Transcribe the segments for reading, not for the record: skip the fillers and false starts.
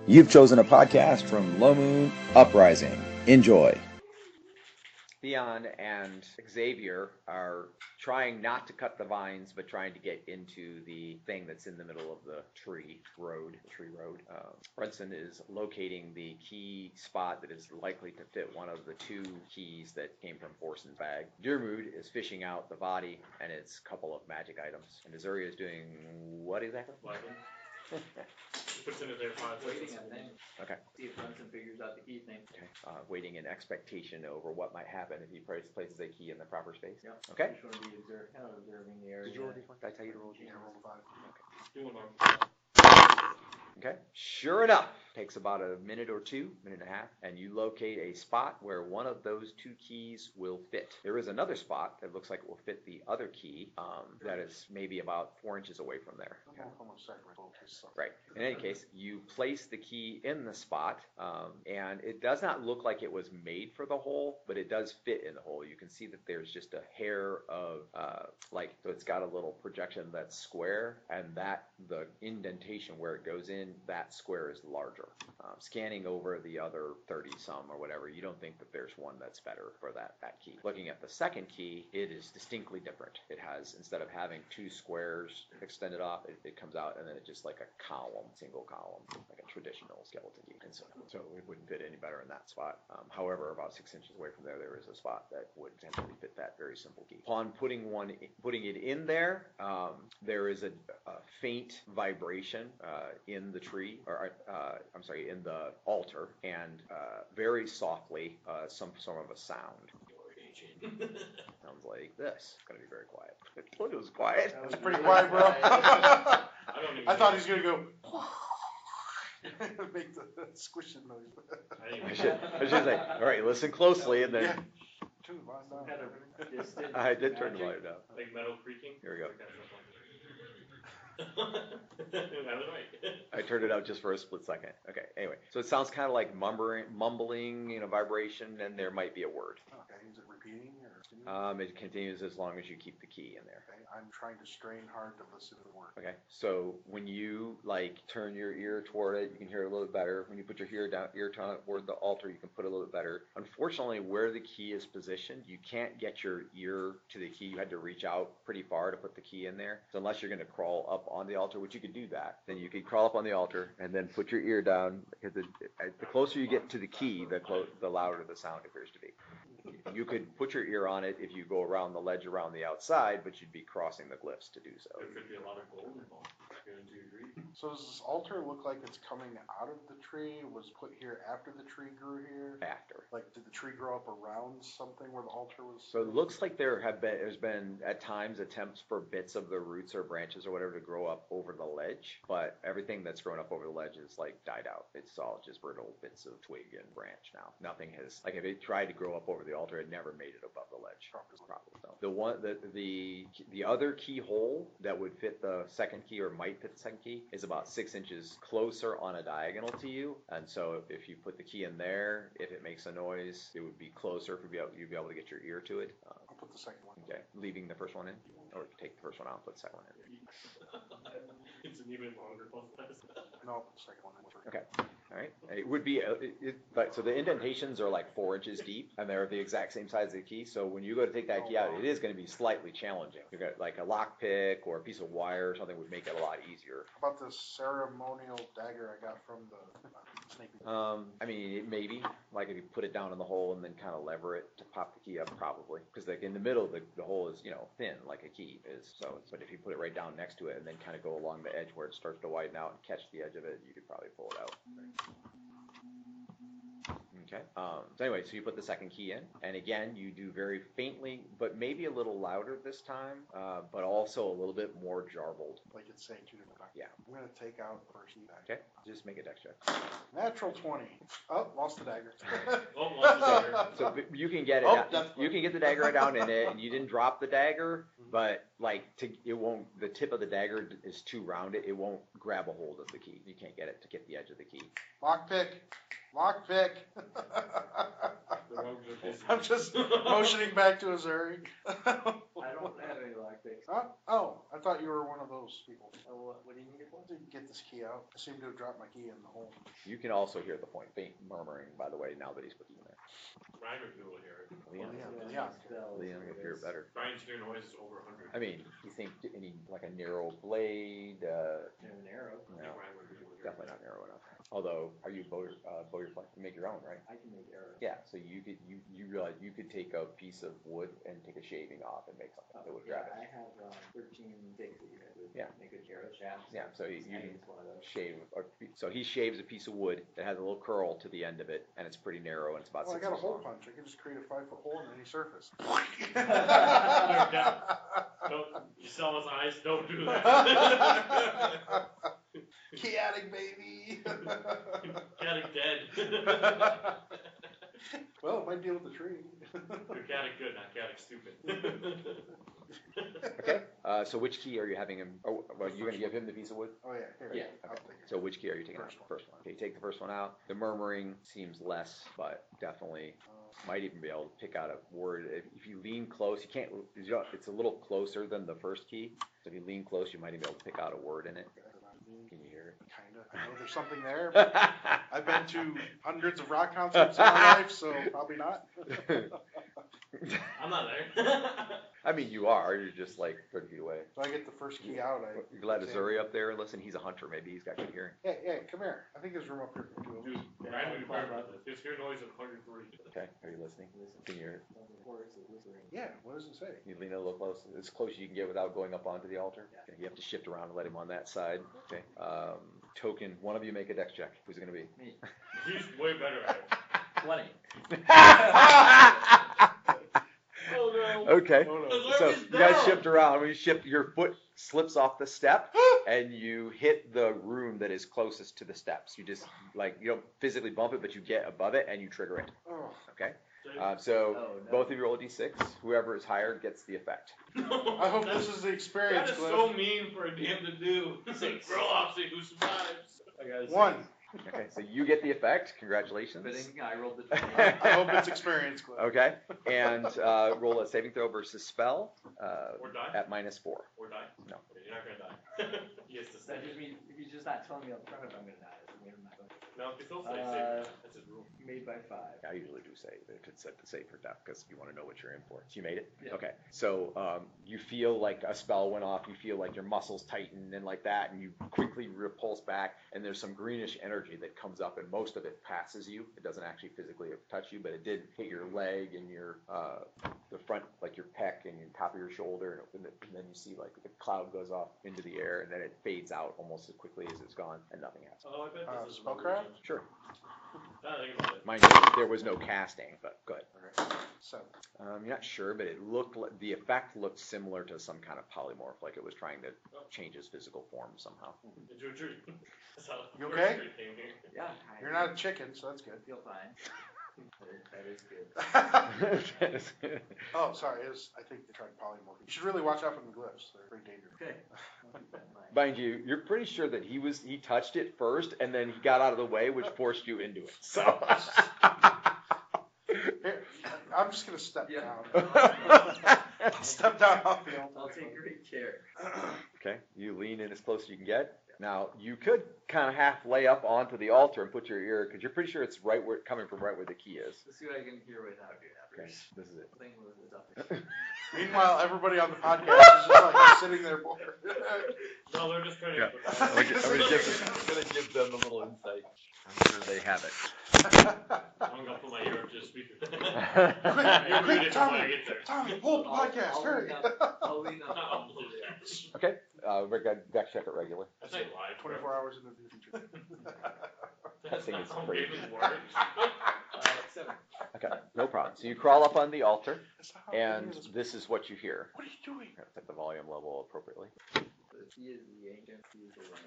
You've chosen a podcast from Low Moon Uprising. Enjoy. Theon and Xavier are trying not to cut the vines, but trying to get into the thing that's in the middle of the tree road. Brunson is locating the key spot that is likely to fit one of the two keys that came from Forson's bag. Deermood is fishing out the body and its couple of magic items. And Azuria is doing what exactly? Puts in his AirPods. Waiting, I think. Okay. See if Brunson figures out the key thing. Okay. Waiting in expectation over what might happen if he places a key in the proper space. Yep. Okay. Just want to be observing the area. Did you already? Did I tell you to roll? Yeah, roll 5. Doing one. Okay. Sure enough, takes about a minute or two, minute and a half, and you locate a spot where one of those two keys will fit. There is another spot that looks like it will fit the other key that is maybe about 4 inches away from there. Okay. Right. In any case, you place the key in the spot, and it does not look like it was made for the hole, but it does fit in the hole. You can see that there's just a hair of, so it's got a little projection that's square, and that, the indentation where it goes in, that square is larger. Scanning over the other 30-some or whatever, you don't think that there's one that's better for that key. Looking at the second key, it is distinctly different. It has, instead of having two squares extended off, it comes out and then it's just like a column, single column, like a traditional skeleton key. And so it wouldn't fit any better in that spot. However, about 6 inches away from there, there is a spot that would potentially fit that very simple key. Upon putting it in there, there is a faint vibration in the tree, or in the altar, and very softly, some sort of a sound. Sounds like this. It's gonna be very quiet. I told you it was quiet. That was pretty quiet, bro. I thought he was gonna go make the squishing noise. I should say, all right, listen closely, and then. Yeah. Turn the volume down. I did turn the volume down. Like metal creaking? Here we go. Right. I turned it out just for a split second. Okay, anyway. So it sounds kind of like mumbling, vibration, and there might be a word. Okay, is it repeating or continuing? It continues as long as you keep the key in there. Okay, I'm trying to strain hard to listen to the word. Okay, so when you turn your ear toward it, you can hear it a little bit better. When you put your ear toward the altar, you can put it a little bit better. Unfortunately, where the key is positioned, you can't get your ear to the key. You had to reach out pretty far to put the key in there. So unless you're going to crawl up on the altar, which you could do that, then you could crawl up on the altar and then put your ear down. Because the closer you get to the key, the louder the sound appears to be. You could put your ear on it if you go around the ledge around the outside, but you'd be crossing the glyphs to do so. There could be a lot of gold involved. Do you agree? So does this altar look like it's coming out of the tree? Was put here after the tree grew here? After. Like, did the tree grow up around something where the altar was? So it looks like there's been at times attempts for bits of the roots or branches or whatever to grow up over the ledge, but everything that's grown up over the ledge is died out. It's all just brittle bits of twig and branch now. Nothing has, if it tried to grow up over the altar, it never made it above the ledge. Probably. So the other keyhole that would fit the second key or might fit the second key is about 6 inches closer on a diagonal to you, and so if you put the key in there, if it makes a noise, it would be closer for you'd be able to get your ear to it. I'll put the second one. Okay, leaving the first one in, or take the first one out and put the second one in. It's an even longer process. No, I'll put the second one in. Okay. All right. It would be so the indentations are 4 inches deep, and they're the exact same size as the key. So when you go to take that key out, it is going to be slightly challenging. You got a lock pick or a piece of wire or something would make it a lot easier. How about the ceremonial dagger I got from the snake? Maybe if you put it down in the hole and then kind of lever it to pop the key up, probably, because in the middle the hole is thin like a key is. So, but if you put it right down next to it and then kind of go along the edge where it starts to widen out and catch the edge of it, you could probably pull it out. Okay. So anyway, so you put the second key in, and again, you do very faintly, but maybe a little louder this time, but also a little bit more jarbled. Like it's saying 2 different times. Yeah. I'm going to take out the first key. Okay. Just make a dex check. Natural 20. Oh, lost the dagger. Lost the dagger. So you can get it. You can get the dagger down in it, and you didn't drop the dagger, but it won't. The tip of the dagger is too rounded. It won't grab a hold of the key. You can't get it to get the edge of the key. Lockpick. Lockpick. The rogues are busy. I'm just motioning back to Azuri. I don't have any lockpicks. Huh? Oh, I thought you were one of those people. Oh, what do you need it for? To get this key out. I seem to have dropped my key in the hole. You can also hear the point faint murmuring, by the way, now that he's put you in there. Ryan would be able to hear it. Leon, Leon. would hear it better. Ryan's hear noise is over 100. I mean, you think any, like a narrow blade, An arrow. I think Ryan would be able to hear it. definitely not narrow enough. Although, are you bow your flame? You make your own, right? I can make arrows. Yeah, so you realize you could take a piece of wood and take a shaving off and make something that would grab I it. have 13 sticks that you guys would Yeah. make a arrow shaft. Yeah, so you I can use one of those. shave, so he shaves a piece of wood that has a little curl to the end of it, and it's pretty narrow, and it's about Well, I 6 got a inches hole long. punch. I can just create a 5-foot hole in any surface. Don't, you saw his eyes, don't do that. Chaotic, baby. Chaotic dead. Well, it might deal with the tree. You're chaotic good, not chaotic stupid. Okay, so which key are you having him, oh, well, you're gonna give him the piece of wood? Oh, yeah. Here, Yeah. I'll Okay, take it. so which key are you taking out? First one. First one. Okay, you take the first one out. The murmuring seems less, but definitely might even be able to pick out a word. If you lean close, you can't, it's a little closer than the first key. So if you lean close, you might even be able to pick out a word in it. Can you hear Kinda. I know there's something there, but it? I've been to hundreds of rock concerts in my life, so probably not. I'm not there. I mean, you are. You're just like 30 feet away. So I get the first key out. You let Azuri up there and listen. He's a hunter. Maybe he's got good hearing. Hey, come here. I think there's room up here for two of Dude, us. Ryan would be perfect about this. His hear noise is 103. Okay, are you listening? Can you hear it? Yeah, what does it say? You lean a little close, as close as you can get without going up onto the altar. Yeah. Okay, you have to shift around and let him on that side. Okay. Token, one of you make a dex check. Who's it gonna be? Me. He's way better at it. 20. Oh no. Okay. Oh, no. Azuri's So you guys down. shift around. When you shift, your foot slips off the step, and you hit the room that is closest to the steps. You just you don't physically bump it, but you get above it and you trigger it. Oh, Okay. So, So Oh, no. both of you roll a d6. Whoever is higher gets the effect. I hope this is the experience, That is Cliff. so mean for a DM to do. 6. Roll off, see who survives. I got a 1. Okay. So you get the effect. Congratulations. Fitting, I rolled the 20. I hope it's experience, Cliff. Okay. And roll a saving throw versus spell Or die. at -4. Or die. No. Okay, you're not gonna die. He has to stay. That just means, if he's just not telling me up front if I'm gonna die, that doesn't mean I'm not going to. No, if he'll say save. That's his rule. Made by 5. I usually do save if it's set to save for death because you want to know what you're in for. So you made it? Yeah. Okay. So you feel like a spell went off. You feel like your muscles tighten and like that, and you quickly repulse back, and there's some greenish energy that comes up, and most of it passes you. It doesn't actually physically touch you, but it did hit your leg and your the front, like your pec and your top of your shoulder, and then you see like the cloud goes off into the air, and then it fades out almost as quickly as it's gone, and nothing happens. Oh, I bet this is Spellcraft? Sure. I think about it. Mind you, there was no casting, but go ahead. Okay. 7. You're not sure, but it looked like the effect looked similar to some kind of polymorph, like it was trying to change his physical form somehow. Enjoy your treat. That's how You okay? first treat came here. Yeah. You're not a chicken, so that's good. feel fine. That is good. Oh, sorry. I think they tried polymorph. You should really watch out for the glyphs. They're pretty dangerous. Okay. I'll keep that in mind. Mind you, you're pretty sure that he touched it first, and then he got out of the way, which forced you into it. So. Here, I'm just going to step Yeah. down. Step down off the altar. I'll take great care. Okay, you lean in as close as you can get. Now, you could kind of half lay up onto the altar and put your ear, because you're pretty sure it's coming from right where the key is. Let's see what I can hear without doing that Okay, first. this is it. Thing was the toughest. Meanwhile, everybody on the podcast is just like sitting there bored. No, they're just trying to. Yeah. I'm gonna give them a little insight. I'm sure they have it. I'm gonna put my ear up to the speaker. Quick, You're quick, muted before I Tommy, get there. Tommy, hold the podcast, hurry. I'll lean up. Okay, we're gonna deck check it regularly. That's like live. 24 hours into the future. That's think not it's how pretty- gaming works. 7. Okay, no problem. So you crawl up on the altar, That's not how and it is. this is what you hear. What are you doing? Set the volume level appropriately. He is the ancient, he is the land.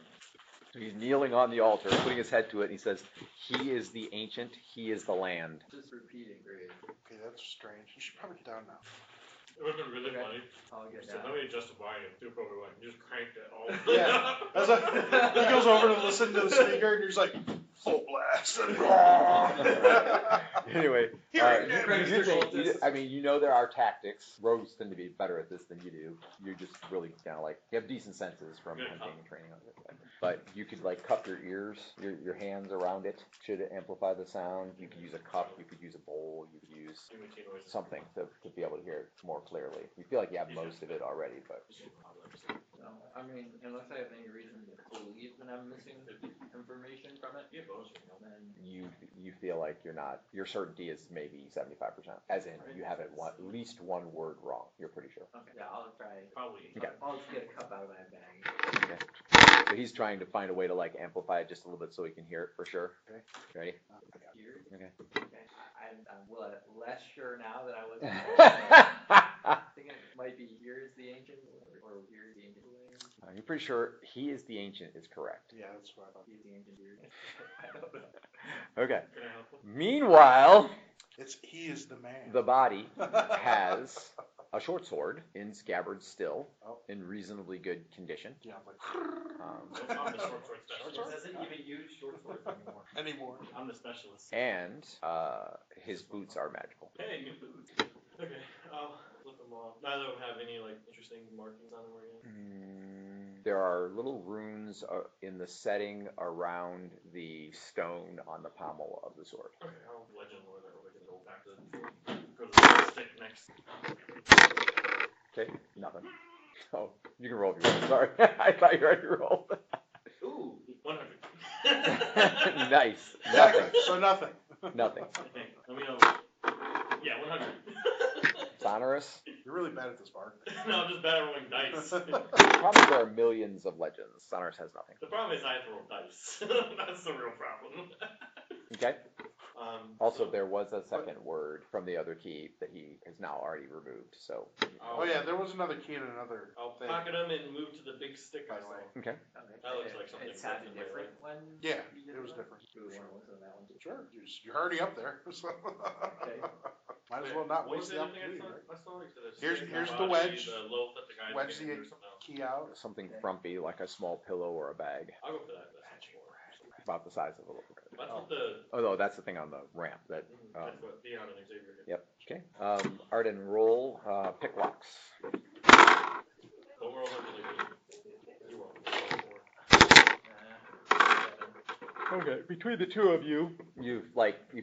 So he's kneeling on the altar, putting his head to it, and he says, "He is the ancient, he is the land." Just repeating, great. Okay, that's strange. You should probably get down now. It would have been really Okay. funny. I'll get So down. nobody justifying it. Do probably like just cranked it all. Yeah. He goes over to listen to the speaker, and he's like, full blast. Anyway, I mean, you know there are tactics. Rogues tend to be better at this than you do. You're just really kind of like, you have decent senses from hunting and training on this. But you could like cup your ears, your hands around it should amplify the sound. You could use a cup, you could use a bowl, you could use something to be able to hear it more clearly. You feel like you have most of it already, but. No, I mean, unless I have any reason to believe that I'm missing information from it, then You feel like your certainty is maybe 75%. As in, you have it at least one word wrong. You're pretty sure. okay, yeah, I'll try. Probably. Okay. I'll just get a cup out of my bag. Okay. So he's trying to find a way to like amplify it just a little bit so he can hear it for sure. Okay. Ready? Here. Okay. Okay. I'm less sure now that I was. I think it might be here is the ancient, or here is the ancient land. You're pretty sure he is the ancient is correct. Yeah, that's what I thought. He is the ancient here. I don't know. Okay. Can I help him? Meanwhile, He is the man. the body has a short sword in scabbard still, in reasonably good condition. Yeah, I'm like, It's not the short sword specialist. Doesn't even use short swords anymore. I'm the specialist. And his boots are magical. Hey, new boots. Okay, I'll flip them off. Neither of them have any like interesting markings on them or anything. There are little runes in the setting around the stone on the pommel of the sword. Okay, I'll legend lore that we can go back to go to the stick next. Okay, nothing. Oh, you can roll if you want. Sorry, I thought you already rolled. Ooh, 100. Nice. Nothing. So nothing. Nothing. I think. Let me know. Yeah, 100. Sonorous. You're really bad at this, Mark. No, I'm just bad at rolling dice. Probably there are millions of legends. Sonorous has nothing. The problem is I have to roll dice. That's the real problem. Okay. Also, So there was a second word from the other key that he has now already removed. So. Oh yeah, there was another key in another I'll thing. pocket them and move to the big stick I By the saw. way. Okay. That looks like something It's had a different, different one. Yeah, You did it was one? different. Do we want to listen to that one too? Sure, you're already up there, so Okay. might as well not What was waste the the other thing opportunity, right? I saw? You said a Here's- stick, here's a the body, wedge. The loaf that the guy Wedge gave me the or something else. key out. Something frumpy like a small pillow or a bag, I'll go for that. That's about the size of a little. That's what the. Oh no, that's the thing on the ramp. That. That's what Dion and Xavier did. Yep. Okay. Arden, roll pick locks. Don't roll heavily. You roll. Okay, between the two of you, you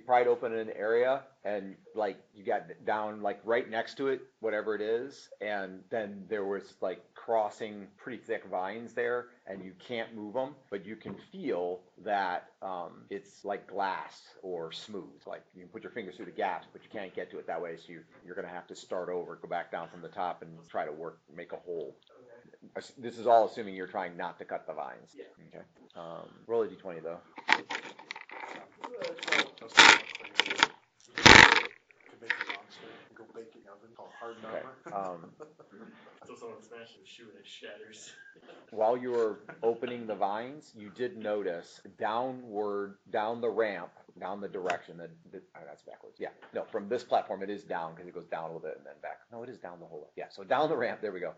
pried open an area and like you got down like right next to it, whatever it is, and then there was like crossing pretty thick vines there, and you can't move them, but you can feel that it's like glass or smooth. Like you can put your fingers through the gaps, but you can't get to it that way, so you're gonna have to start over, go back down from the top, and try to make a hole. This is all assuming you're trying not to cut the vines. Yeah. Okay. Roll a d20 though. Could make a monster and go bake it in the oven called hard Okay. number. So someone smashes the shoe and it shatters. While you were opening the vines, you did notice down the ramp, down the direction that's backwards. Yeah. No, from this platform it is down because it goes down a little bit and then back. No, it is down the whole way. Yeah. So down the ramp. There we go.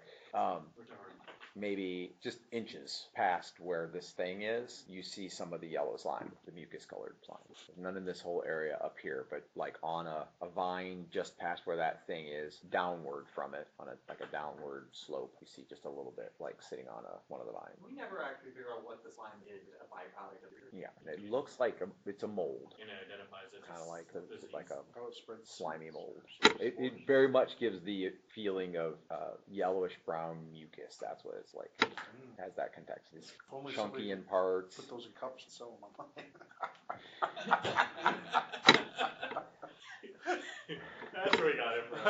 Maybe just inches past where this thing is, you see some of the yellow slime, the mucus colored slime. There's none in this whole area up here, but like on a vine just past where that thing is, downward from it, on like a downward slope, you see just a little bit like sitting on one of the vines. We never actually figure out what the slime is a byproduct of it. Yeah, it looks like it's a mold, And it identifies it. kind of like a Oh, it spreads. slimy mold. It very much gives the feeling of yellowish brown mucus. That's what it's like. It has that context. It's If only chunky somebody in parts. Put those in cups and sell them online. That's where we got it from.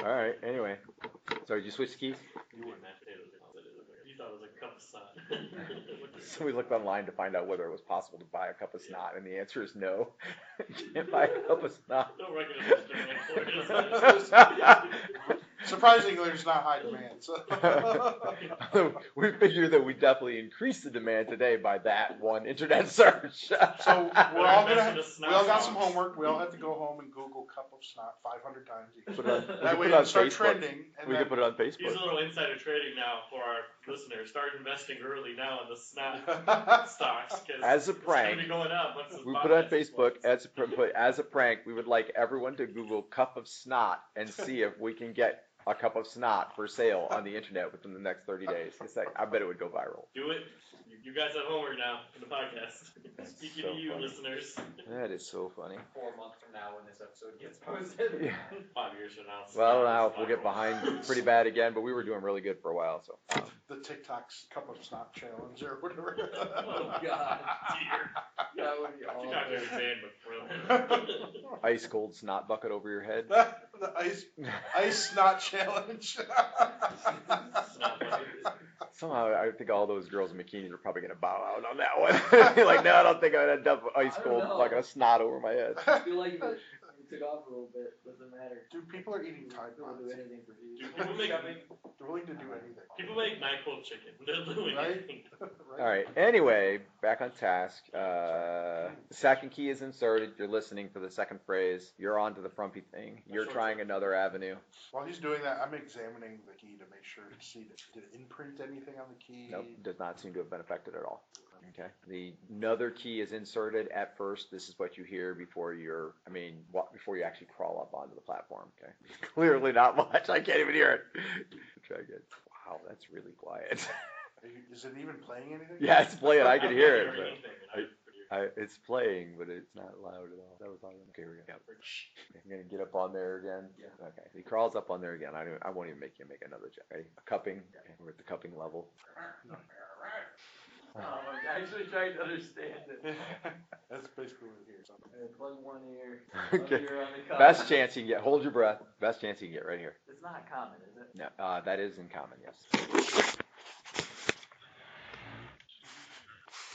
All right. Anyway, so did you switch keys? You wouldn't mashed potatoes. You thought it was like a cup of sun. So we looked online to find out whether it was possible to buy a cup of snot, and the answer is no. You can't buy a cup of snot. Don't recognize the demand for it. Surprisingly, there's not high demand. So. We figure that we definitely increased the demand today by that one internet search. So we all We got some homework. We all have to go home and Google cup of snot 500 times each. Put it on, That way it'll start trending. And we then, could put it on Here's Facebook. a little insider trading now for our listeners. Start investing early now in the snot stocks. As a It's prank, going to be going up once this we put it on podcast Facebook explodes. as a prank. We would like everyone to Google cup of snot and see if we can get a cup of snot for sale on the internet within the next 30 days. It's like, I bet it would go viral. Do it. You guys have homework now for the podcast. That's Speaking so to you, funny. listeners. That is so funny. 4 months from now when this episode gets posted. Yeah. 5 years from now. Well, I don't know snot if we'll is get behind pretty bad again, but we were doing really good for a while. So the TikTok's cup of snot challenge or whatever. Oh God, Dear. that would be all. TikTok is banned, but really. ice cold snot bucket over your head. The ice snot challenge. Somehow, I think all those girls in bikinis are probably gonna bow out on that one. Like, no, I don't think I'm gonna dump ice I don't cold know. bucket of snot over my head. I feel like if it took off a little bit, doesn't matter. Dude, people are eating Tide People will Pods. do anything for you. Dude, people make They're willing to do anything. People make NyQuil chicken. They're doing Right? anything. All right. Anyway, back on task. The second key is inserted. You're listening for the second phrase. You're on to the frumpy thing. You're trying another avenue. While he's doing that, I'm examining the key to make sure to see did it imprint anything on the key. Nope, does not seem to have been affected at all. Okay. The another key is inserted at first. This is what you hear before before you actually crawl up onto the platform. Okay. Clearly not much. I can't even hear it. Try again. Wow, that's really quiet. Is it even playing anything? Yeah, it's playing. I can hear it. Anything, But it's playing, but it's not loud at all. That was loud. Okay, we're gonna. I'm gonna get up on there again. Yeah. Okay. He crawls up on there again. I won't even make you make another check. Ready? A cupping. Okay, we're at the cupping level. I'm actually trying to understand it. That's basically what it is. Plug one ear. Okay. Ear on the cup. Best chance you can get. Hold your breath. Best chance you can get right here. It's not common, is it? No, that is in common. Yes.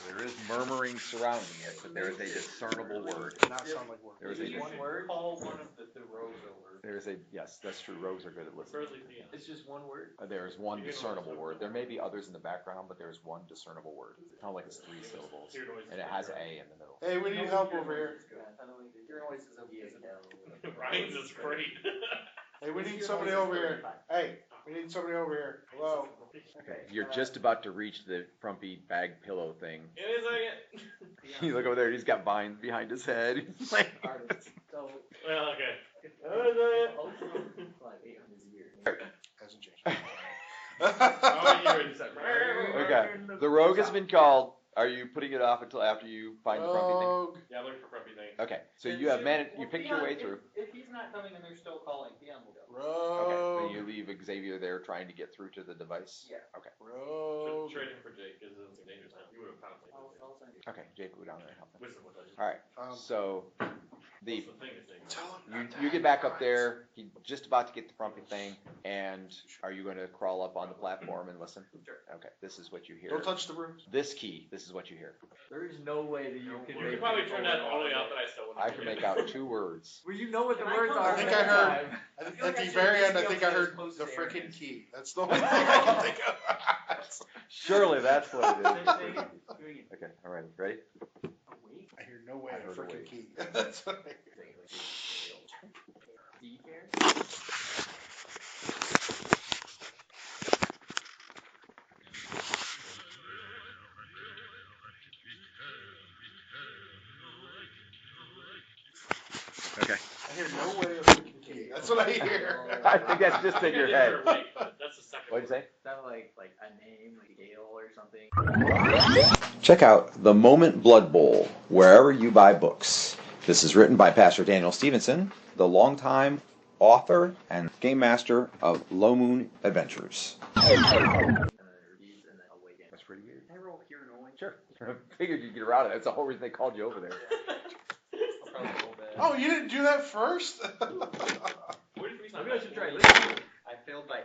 There is murmuring surrounding it, but there is a discernible word. It does not sound like work. There is Maybe a one word. Call one of the rows over. There is a yes. That's true. Rogues are good at listening. Preferably peanut. It's just one word. There is one discernible word. There may be others in the background, but there is one discernible word. It's not like it's 3 syllables, Hear noises. and it has a in the middle. Hey, we need help over here. Your noise is okay. Ryan's is great. Hey, we need somebody over here. Hey, we need somebody over here. Hello. Okay, you're just about to reach the frumpy bag pillow thing. Give me a second. You look over there. He's got vines behind his head. He's like, So, Well, okay. like 800 years. Hasn't changed. Oh, you're in second. okay, the rogue has been called. Are you putting it off until after you find the frumpy thing? Rogue. Yeah, I'm looking for grumpy thing. Okay, so you have managed. You picked your way through. If he's not coming and they're still calling, Theon will go. Okay, Rogue. then you leave Xavier there trying to get through to the device. Yeah. Okay. Rogue. Trade him for Jake because it's dangerous now. You would have found him. I'll send you. Okay, Jake, go down there and help him. Wisdom will tell you. All right. So the What's the thing is dangerous? Tell him. you get back up there. He's just about to get the frumpy thing, and are you going to crawl up on the platform and listen? Sure. Okay, this is what you hear. Don't touch the rooms. This key. This is what you hear. There is no way that you can You make could probably it turn that all the way up, but I still wouldn't. I can make out 2 words. Well, you know what the Can I words come are. I think ahead I of heard- time. At feel like the I should very at end, I least think be I able to heard get as the close to frickin' Aaron key. That's the only thing I can think of. Surely that's what it is. Say it. Do it again. Okay, all right, ready? Awake. I hear no way I a heard frickin' awake. key. That's what I hear. Do you care? Okay. I hear no way a frickin' key. That's what I hear. I think that's just in your head. That's the second. What'd you say? Sounded like a name, like Gale or something. Check out The Moment Blood Bowl wherever you buy books. This is written by Pastor Daniel Stevenson, the longtime author and game master of Low Moon Adventures. That's pretty weird. I roll hear noise. Sure. I figured you'd get around it. That's the whole reason they called you over there. Oh, you didn't do that first? Maybe I should try listening. I failed by 8,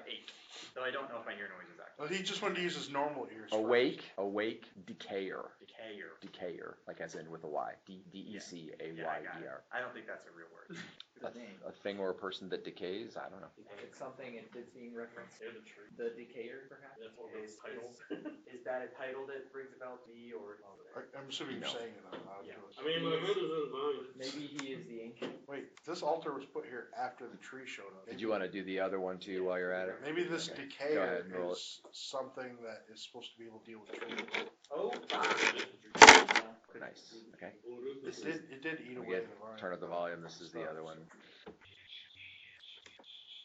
so I don't know if I hear noises actually. Well, he just wanted to use his normal ears. Awake, decayer. Decayer. Decayer, like as in with a Y. D-E-C-A-Y-E-R. Yeah, I got it. I don't think that's a real word. A thing or a person that decays? I don't know. It's something and it's being referenced. They're the tree. The Decayer, perhaps? That's one of those titles. Is that a title that rings a bell to me, or I'm assuming you're No. saying it out loud. Yeah. to us. I mean, my mother's in mine. maybe he is the ancient? Wait, This altar was put here after the tree showed up. Did you want to do the other one too while you're at it? Maybe this Okay. Go decayer ahead and roll it. is something that is supposed to be able to deal with trees. Oh, Nice. Okay. It did eat We away get the vine. turn up the volume. This is the other one.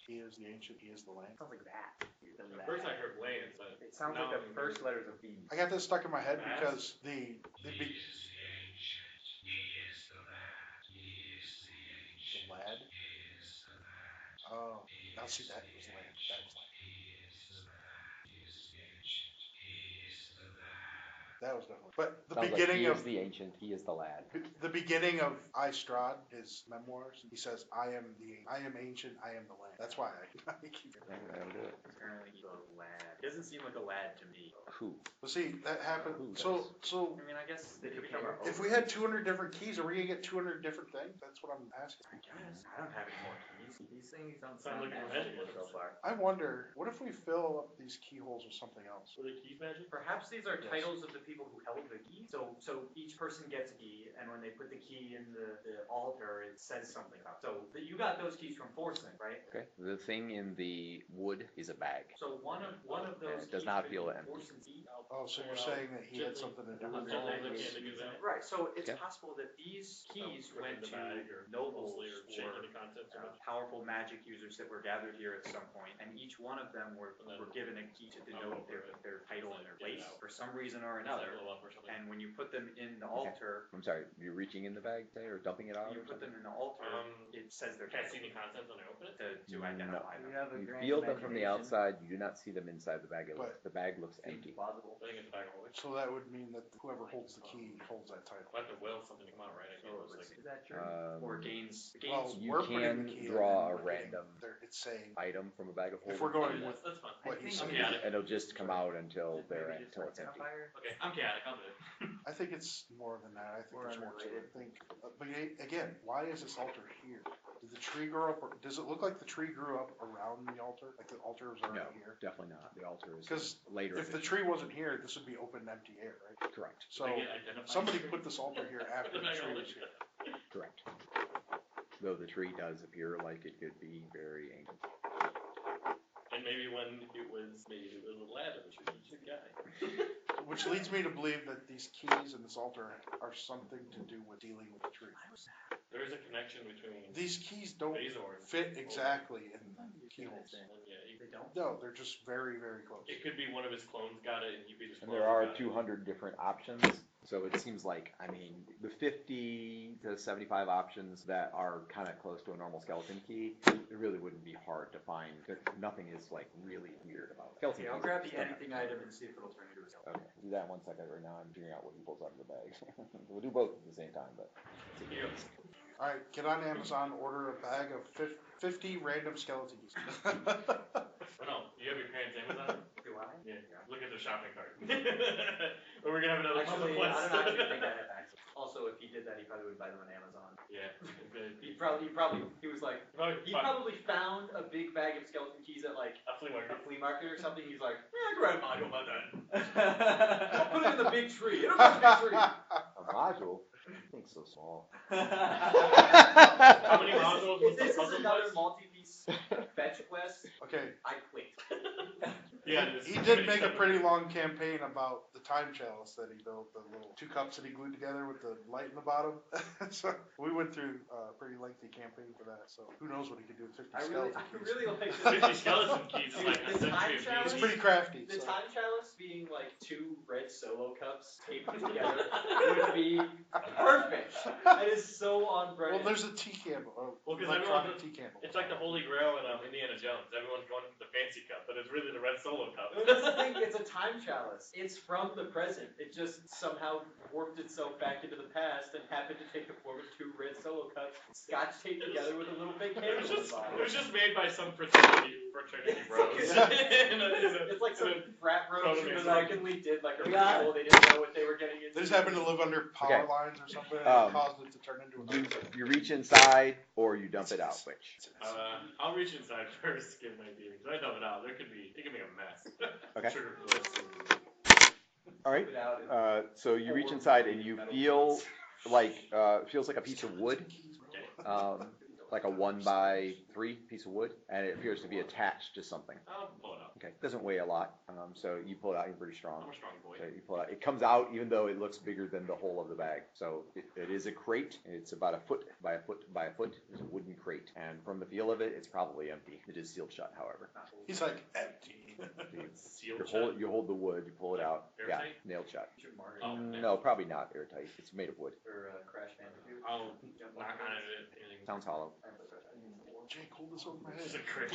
He is the ancient, he is the land. sounds like that. At first I heard land, but It sounds now like the first letters of B. I got this stuck in my head Mass? because the lad. Oh, now see that was land. That was land. That was definitely. But the Sounds beginning like he of is the ancient. He is the lad. the beginning of I Strahd, his memoirs, he says, I am ancient, I am the land. That's why I keep Okay, that'll do it. Apparently he's a lad. Doesn't seem like a lad to me. Who? But see, that happened. Who So I mean, I guess they could become our if we had 200 different keys, are we gonna get 200 different things? That's what I'm asking. I guess. I don't have any more keys. These things don't Sound like magical magic. so far. I wonder, what if we fill up these keyholes with something else? were the keys magic? Perhaps these are Yes. titles of the people who held the key. So each person gets a key, and when they put the key in the altar, it says something about. So you got those keys from Forsen, right? Okay. The thing in the wood is a bag. So one of those It does keys not could feel be empty. Forsen's key. Oh, so you're saying that he had something to do with Gently all look this? in to give that. Right, so it's Okay. possible that these keys Put it in went the to bag or nobles mostly or change or any content so much. powerful magic users that were gathered here at some point, and each one of them were given a key to denote their title and their place for some reason or another. Blow up or something. And when you put them in the altar, I'm sorry. You're reaching in the bag, say, or dumping it out, you or put something? them in the altar, Um, it says their Can't title see any contents when I open it. to identify You them. have a You grand feel them from the imagination. outside. You do not see them inside the bag. But- The bag looks Seems empty. plausible. I think it's a bag of holding. So that would mean that whoever holds the key holds that title. I have to will something to come out, right? I can't just like. Is that true? Or gains Well, You we're putting can the key in draw and a we're getting- random It's saying, item from a bag of holding. if we're going with That's fine. what I he's think saying, I'm chaotic. And it'll just come out until Maybe they're just until it's empty. identifier? Okay, I'm chaotic. I'll do it. I think it's more than that. I think More there's more to it. underrated. I think, but again, why is this altar here? Did the tree grow up, or does it look like the tree grew up around the altar? Like the altar was already No, here? definitely not. The altar is 'Cause later. If the tree wasn't here, this would be open, empty air, right? Correct. So They get identified. somebody put this altar here after the Bag of tree holding. was here. Correct. Though the tree does appear like it could be very ancient. And maybe when maybe it was a lad of a tree, he's a guy. Which leads me to believe that these keys and this altar are something to do with dealing with the tree. There is a connection between These keys don't Bazor. fit exactly in the keyholes. Yeah, They don't? No, they're just very, very close. it could be one of his clones got it, and he beat his And clone. there are got it. 200 different options, so it seems like, I mean, the 50 to 75 options that are kind of close to a normal skeleton key, it really wouldn't be hard to find. Nothing is like really weird about it. Skeleton Okay, I'll keys grab are the just anything item and see if it'll turn into a skeleton. Okay, do that in 1 second. Right now, I'm figuring out what he pulls out of the bag. We'll do both at the same time, but. Here. Alright, get on Amazon, order a bag of 50 random skeleton keys. Oh, no, you have your parents' Amazon? Do I? Yeah. Look at their shopping cart. Or we're gonna have another Actually, quest. I don't actually think I have access. Also, if he did that, he probably would buy them on Amazon. Yeah. He was like, he Fuck. probably found a big bag of skeleton keys at like A flea market. a flea market or something. He's like, I can write a module about that. I'll put it in the big tree. It'll go in the big tree. A module? I think so small. How many modules was If the this is puzzle another quest? multi-piece fetch quest, Okay, I quit. Yeah, it is. he did make a pretty long campaign about the time chalice that he built, the little 2 cups that he glued together with the light in the bottom. So we went through a pretty lengthy campaign for that, so who knows what he could do with 50 I skeleton keys. really like 50 skeleton keys is Dude, like a the time century of challenge- He's BC. pretty crafty. The So. time chalice being like 2 red solo cups taped together would be perfect. That is so on brand. Well, there's a tea candle, Well, 'cause electronic everyone- tea candle. It's like the Holy Grail in Indiana Jones. Everyone's going for the fancy cup, but it's really the red solo cup. But that's the thing, it's a time chalice. It's from the present. It just somehow warped itself back into the past and happened to take the form of 2 red solo cups, scotch taped together with a little big It candle was in the just bottom. it was just made by some fraternity bros. It's like some frat bros who mistakenly did like a Yeah. ritual. They didn't know what they were getting into. They just happen to live under power Okay. lines or something, and Um, it caused it to turn into a. You reach inside or you dump it out, which? I'll reach inside first, give an idea. Because I dump it out, it could make a mess. Okay. Sugar bliss. All right. Without it. So you reach inside and you feel like it feels like a piece of wood. like a 1x3 piece of wood, and it appears to be attached to something. I'll pull it out. Okay, doesn't weigh a lot, so you pull it out, you're pretty strong. I'm a strong boy. So you pull it out. It comes out even though it looks bigger than the whole of the bag. So it is a crate. It's about a foot by a foot by a foot. It's a wooden crate, and from the feel of it, it's probably empty. It is sealed shut, however. He's like, empty. You hold the wood, you pull it out. Airtight? Yeah, nailed shut. Should mark it. Oh, No, probably not airtight. It's made of wood. For Crash Bandicoot. I'll knock on it. Anything. Sounds hollow. Jake, hold this over my It's a head. crate.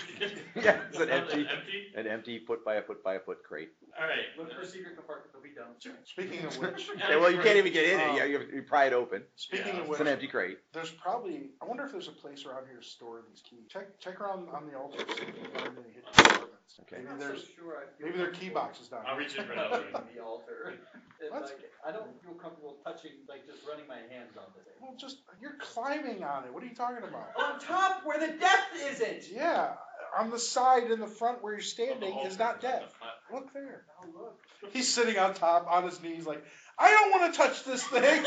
Yeah, it's an Sounds empty, empty? an empty foot by a foot by a foot crate. All right. Look for a secret compartment, but we don't. Speaking of which, Okay, well, you can't even get in it. Oh. You pry it open. speaking Yeah. of It's which, an empty crate. there's probably, I wonder if there's a place around here to store these keys. Check around on the altar, see if you can find any hidden compartments. Okay. Maybe I'm there's, not so sure I feel maybe there are key comfortable boxes down I'll here. reach in for another one. on the altar. And, What? like, I don't feel comfortable touching, like just running my hands on this thing. Well, you're climbing on it. What are you talking about? On top where the depth isn't! Yeah, on the side in the front where you're standing is not death. The Look there. Oh, look. He's sitting on top on his knees like, I don't want to touch this thing.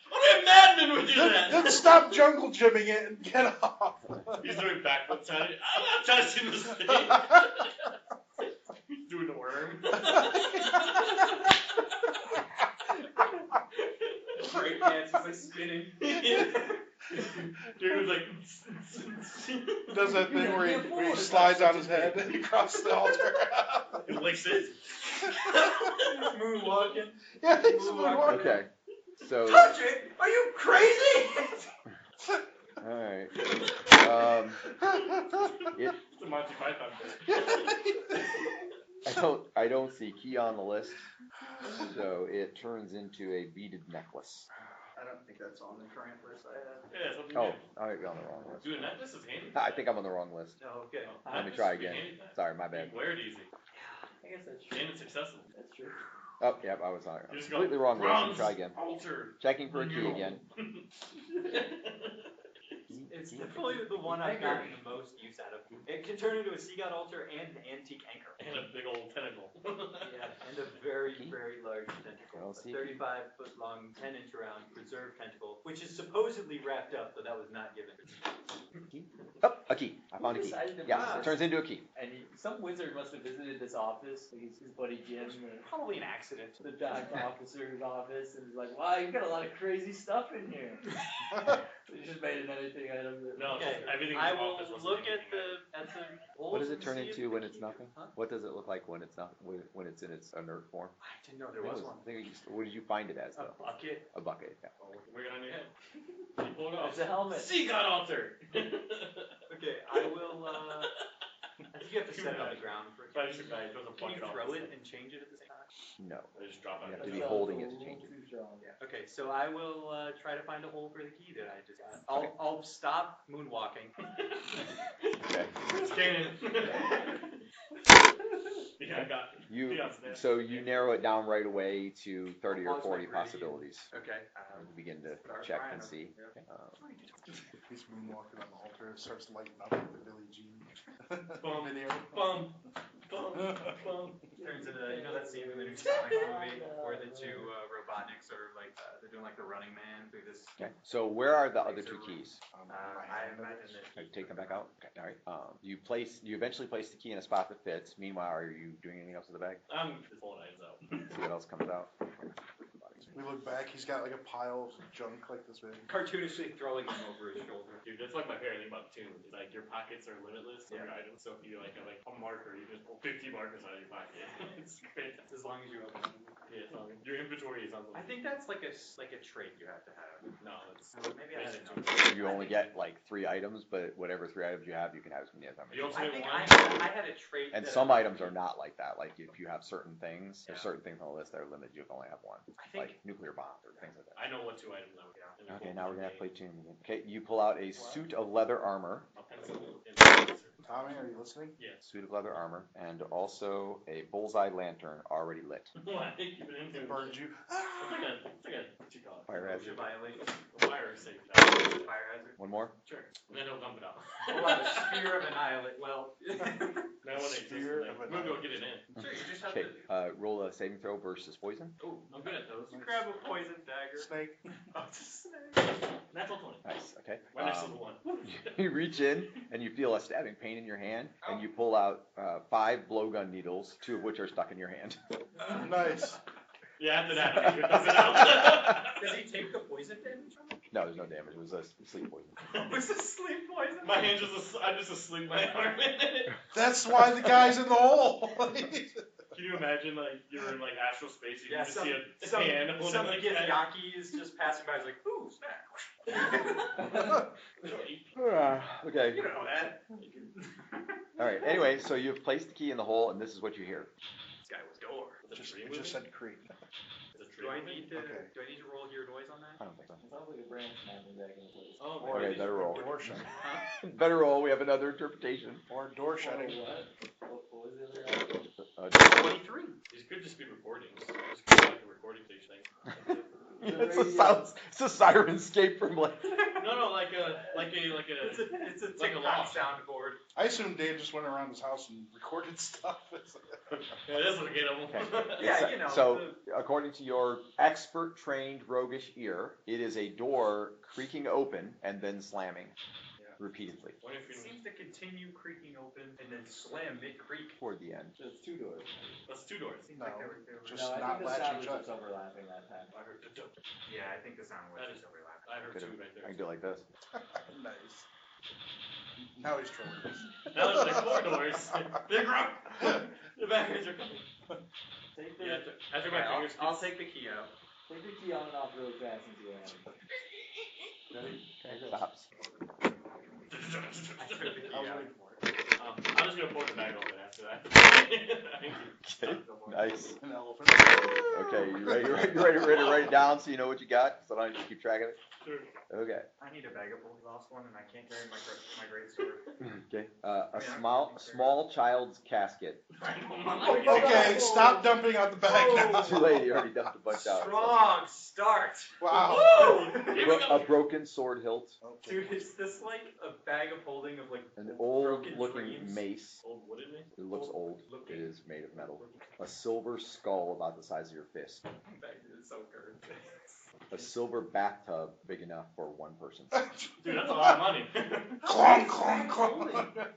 What madman would do that? then stop jungle gymming it and get off. He's doing backflips on it. I'm not touching this thing. He's doing the worm. Break dance is like spinning. Dude was like. Does that thing where he slides on his head across the altar. He licks it. Moonwalking. Yeah, he's moonwalking. Okay. So, Touch it? Are you crazy? all right. It, It's a Monty Python bit. I don't see key on the list, so it turns into a beaded necklace. I don't think that's on the current list I have. Yeah, something Oh, new. I got on the wrong list. Dude, that this is handy. I think I'm on the wrong list. Oh, okay. Let me try again. Sorry, my bad. You wear it easy. I guess that's true. And it's accessible. That's true. Oh, yep, I was on You just completely go, wrong list. Let me bronze try again. altar. Checking for a key again. It's definitely the one I've gotten the most use out of. It can turn into a sea god altar and an antique anchor. And a big old tentacle. Yeah, and a very, very large tentacle. I'll A see. 35-foot long, 10-inch round preserved tentacle, which is supposedly wrapped up, but that was not given. Oh, a key. I found a key. Decided to Yeah, buy it turns into a key. And some wizard must have visited this office, like his buddy Jim, Probably an accident. the dock officer's office, and he's like, wow, you got a lot of crazy stuff in here. He just made an anything item. No, Okay, just everything I in the will office was look at anything. the What does it turn holes and see into if when the it's key- nothing? Huh? What does it look like when it's not when it's in its inert form? I didn't know there was one. What did you find it as A though? bucket. A bucket. Yeah. We're on your head. You pull it off. It's a helmet. Sea god altar. Okay, I will. I think you have to set it on the ground for. Probably should buy it. Throw the Can you bucket off throw the it thing. and change it at the same time? No. They just drop it. You have on to the be ground. holding it to change it. Okay, so I will try to find a hole for the key that I just got. I'll stop moonwalking. Okay. It's canon. Yeah, I got it. So you narrow it down right away to 30 or I'll pause 40 my gradient. possibilities. Okay. And begin to Start check trying and them. see. Yeah. Okay. He's moonwalking on the altar. It starts lighting up like the Billie Jean Bum. video. Bum. Bum. Bum. Turns into that scene in the new Sonic movie where the two Robotniks are like they're doing like the Running Man through this. Okay. So where are the other two keys? I imagine that. Have you taken them back out? Okay. All right. You eventually place the key in a spot that fits. Meanwhile, are you doing anything else with the bag? I'm just pulling items out. See what else comes out. We look back, he's got like a pile of junk like this big. Cartoonishly throwing them over his shoulder. Dude, that's like my favorite thing about Toon. It's like your pockets are limitless of your items. So if you like have like a marker, you just pull 50 markers out of your pocket. It's great. As long as you open them. Yeah, it's not, your inventory sounds I like. think that's like a trait you have to have. No, it's Maybe I basic didn't to know. it. You only get like 3 items, but whatever 3 items you have, you can have as many as The I ultimate think one. I had a trait. And that some items are not like that. Like if you have certain things, there's Yeah. certain things on the list that are limited. You can only have one, I think like nuclear bombs or things like that. I know what 2 items I would get. And we Okay, pull now we're gonna have to one play Toon again. Okay, you pull out a suit of leather armor, A pencil and a eraser. Tommy, are you listening? Yes. suit of leather armor, and also a bullseye lantern already lit. Like, keep it in. It burns you. It's like a, what you call it? Fire hazard. Violation. A fire safety. Fire hazard. One more. Sure. And then he'll dump it out. We'll have a spear of annihilate. Well. That one exists. Spear Like, of we'll go annihilate. get it in. Sure, you just have Okay. to Roll a saving throw versus poison. Oh, I'm good at those. grab a poison dagger. Snake. Oh, it's a snake. Natural 20. Nice. Okay. My next level 1. You reach in and you feel a stabbing pain in your hand, and you pull out 5 blowgun needles, 2 of which are stuck in your hand. Nice. Yeah, after that, I figure it does it out. Does he take the poison damage from it? No, there's no damage. It was a sleep poison. Was it sleep poison? My hand's just, I'm just asleep my arm in it. That's why the guy's in the hole. Can you imagine, like, you're in, like, astral space, you Yeah, can just see a hand holding some like that? Githyanki is just passing by. He's like, ooh, snack. Okay. You know that. All right. Anyway, so you've placed the key in the hole, and this is what you hear. This guy was door. It just said creep. Do I need to? Okay. Do I need to roll hear noise on that? I don't think so. It sounds like a branch snapping back into place. Oh, Or Okay, better roll. Door shut. Better roll. We have another interpretation. Or door shutting. What was the other one? 23. These could just be recordings. Just could be like a recording stage thing. It's a sirenscape from like. No, like a. It's a like a TikTok loft. soundboard. I assume Dave just went around his house and recorded stuff. Yeah, this will get them. Okay. Yeah, you know, So, according to your expert trained roguish ear, it is a door creaking open and then slamming repeatedly What if It you? seems to continue creaking open and then slam mid-creak. toward the end. So it's 2 doors. That's 2 doors. Seems No. like they were Just No, I not think the latching sound was shut. just overlapping that time. I heard the. Yeah, I think the sound was That just overlapping. I heard 2 right I there. can do it like this. Nice. Now he's trolling us. Now there's like 4 doors. They're grumpy. The backers are coming. Take the, Yeah, after my Okay, fingers. I'll take the key out. take the key on and off really fast and see what happens. Ready? Okay, stops. I took the key I was out. waiting for it. I'm just gonna pour the bag open after that. Okay, nice. An elephant. Okay, you ready to write it down so you know what you got? So I don't just keep track of it? Sure. Okay. I need a vagabond lost one, and I can't carry my great sword. Okay. A small child's casket. Okay, stop dumping out the bag now. Too late, you already dumped a bunch out. Strong start. Wow. A broken sword hilt. Okay. Dude, is this like a bag of holding of like An old broken looking dreams? mace. Old wooden mace? It looks old. Looking. It is made of metal. A silver skull about the size of your fist. Bag is so curved. A silver bathtub big enough for 1 person. Dude, that's a lot of money. Clonk, clonk, clonk.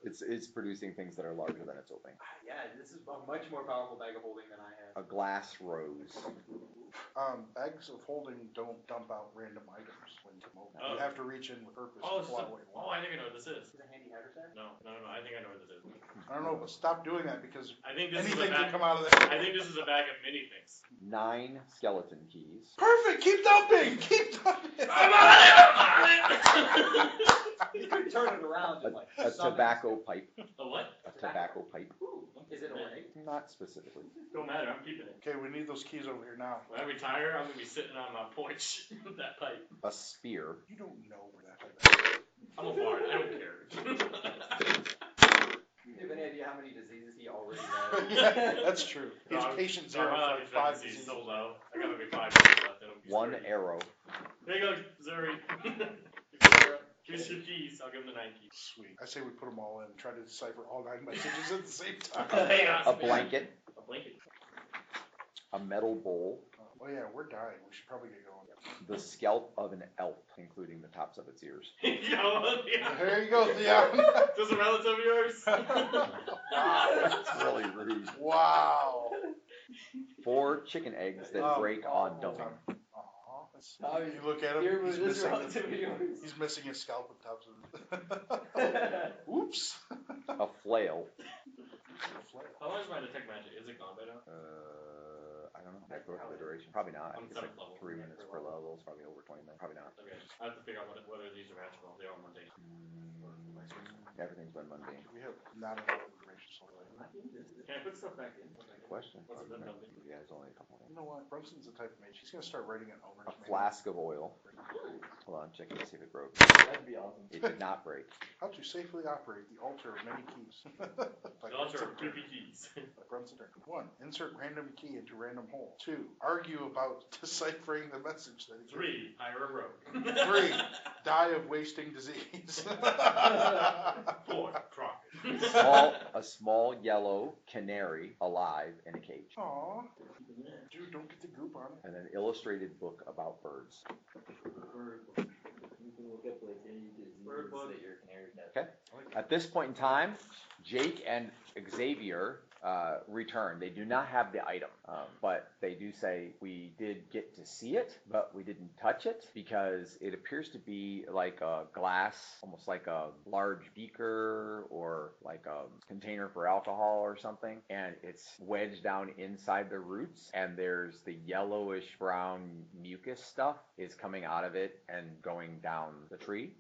It's producing things that are larger than it's opening. Yeah, this is a much more powerful bag of holding than I have. A glass rose. Bags of holding don't dump out random items when you come over. Oh. You have to reach in with purpose Oh, to pull out what you want. I think I know what this is. Is it a handy haversack? No, I think I know what this is. I don't know, but stop doing that because I think this anything is a can bag. come out of there. I think this is a bag of mini things. 9 skeleton keys. Perfect. Keep dumping. Keep dumping. You could turn it around and like. A tobacco pipe. A what? A tobacco pipe. Ooh, is it a leg? Not specifically. Don't matter, I'm keeping it. Okay, we need those keys over here now. When I retire, I'm gonna be sitting on my porch with that pipe. A spear. You don't know where that is. I'm a bard, I don't care. Do you have any idea how many diseases he already has? Yeah, that's true. His No, patient no, zero my for life like 5 expectancy is diseases. so low. I got maybe 5 years left. It'll be 1 30. arrow. There you go, Zuri. Here's your keys. I'll give him the 9 keys. Sweet. I say we put them all in and try to decipher all 9 messages at the same time. A blanket. A blanket. A metal bowl. Oh yeah, we're dying. We should probably get going. The scalp of an elf, including the tops of its ears. Yeah. There you go, Theon. Just a relative of yours? Wow. That's really rude. Wow. 4 chicken eggs that Oh, break on dumping. Aw, that's- Oh, you look at him, Here was he's this missing, relative of yours. he's missing his scalp and tops of it. Oops. A flail. How long is my detect magic? Is it gone by now? I don't know. That growth of the duration. Probably not. I On think it's like 7th level. 3 minutes per level. It's probably over 20 minutes. Probably not. Okay. I have to figure out whether these are magical. They are mundane. Everything's been mundane. We have not enough information, so like, Can I put stuff back in? Question. What's it been dumping? Yeah, it's only a couple. you know what? Brunson's the type of mage. He's gonna start writing it over. A flask of oil. Hold on, checking to see if it broke. That'd be awesome. It did not break. How to safely operate the altar of many keys. By The altar of Brunson creepy keys. Turner. By Brunson Turner. 1. Insert random key into random hole. 2. Argue about deciphering the message that he 3. Hire a rogue. 3. Die of wasting disease. 4. Croc. A small yellow canary alive in a cage. Aw. Dude, don't get the goop on it. And an illustrated book about birds. You can look up like any disease Bird book. that your canary has. Okay. At this point in time, Jake and Xavier return. They do not have the item, but they do say, we did get to see it, but we didn't touch it because it appears to be like a glass, almost like a large beaker or like a container for alcohol or something, and it's wedged down inside the roots, and there's the yellowish brown mucus stuff is coming out of it and going down the tree.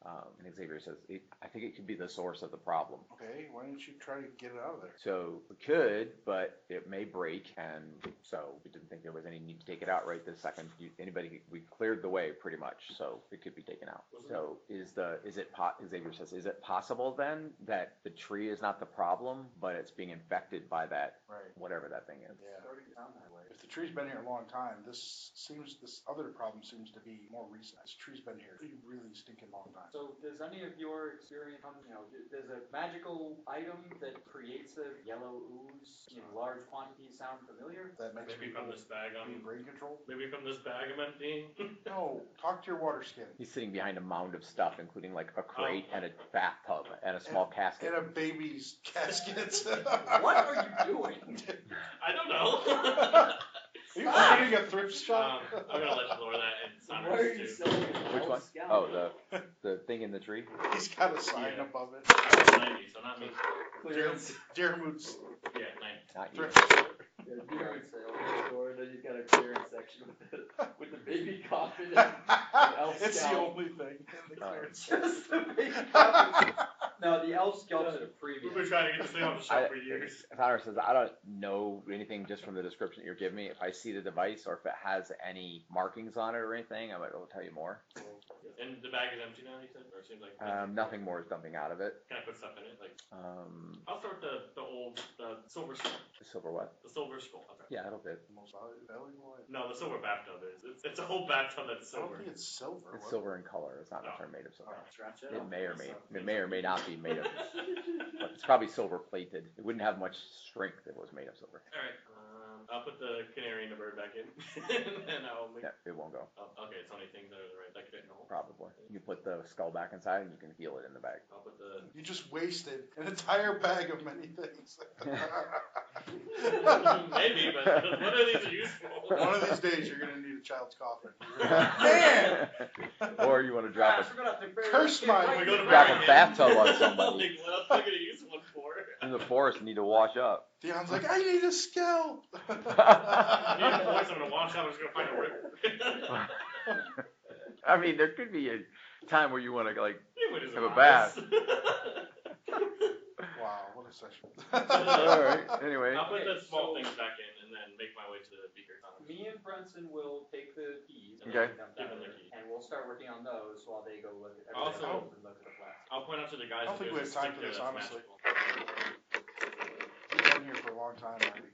And Xavier says, I think it could be the source of the problem. Okay, why don't you try to get it out of there? So we could, but it may break, and so we didn't think there was any need to take it out right this second. We cleared the way pretty much, so it could be taken out. So Xavier says, is it possible then that the tree is not the problem, but it's being infected by that, Right. whatever that thing is? Yeah. Starting to sound that way. If the tree's been here a long time, this other problem seems to be more recent. This tree's been here a really stinking long time. So does any of your experience come, does a magical item that creates a yellow ooze in large quantities sound familiar? That makes Maybe people from this bag be I'm. brain controlled? Maybe from this bag I'm emptying. No, talk to your water skin. He's sitting behind a mound of stuff, including like a crate and a bathtub and a small casket. And a baby's casket. What are you doing? I don't know. Are you opening a thrift shop? I'm gonna let you lower that and Saunders Why are you too. selling it? Which one? Scout. Oh, the thing in the tree? He's got a sign Yeah. above it. I was 90, so not me. Clearance. Jeremut's Yeah, 90. Not you. thrift store. Yeah, clearance sale in the store, and then you've got a clearance section with the baby coffin and elf It's the scout. only thing in the clearance. Just the big coffin. No, the elf scalp's at a We've premium. been trying to get this thing off the shelf for years. Connor says, I don't know anything just from the description that you're giving me. If I see the device or if it has any markings on it or anything, I might be able to tell you more. And the bag is empty now, he said? Or it seems like Nothing more is dumping out of it. Can I put stuff in it? Like, The I'll start the silver skull. silver what? The silver skull. Okay. Yeah, it'll fit. The most valuable item. No, the silver bathtub is. It's a whole bathtub that's I don't silver. think it's silver. It's what? silver in color. It's not No. necessarily made of silver. Scratch it It off. may or may not be made of. But it's probably silver plated. It wouldn't have much strength if it was made of silver. Alright, I'll put the canary and the bird back in. And I'll make. Yeah, it won't go. Oh, okay, it's only things that are right. That fit in the hole. Probably. You put the skull back inside and you can feel it in the bag. I'll put the. You just wasted an entire bag of many things. Maybe, but what are these used for? One of these days, you're gonna need a child's coffin. Man! Or you want to drop Gosh, we're gonna have to bury Curse this kid my- right We go to in the Drop bury a him. bathtub on somebody. Like, what else am I gonna use one for? in the forest and need to wash up. Dion's like, I need a scalp. Me and the boys, I'm gonna wash up. I'm just gonna find a river. I mean, there could be a time where you want to like Yeah, what is it, have a Marcus? bath. Wow, what a session. All right. Anyway, I'll put the Okay, small so- things back in and then make my way to the beaker. Me and Brunson will take the keys and Okay. Give them the keys. and we'll start working on those while they go look at Also- everything else and look at the plastic. I'll point out to the guys I don't that think we there's have a time stick for there this, that's honestly. magical. We've been here for a long time already.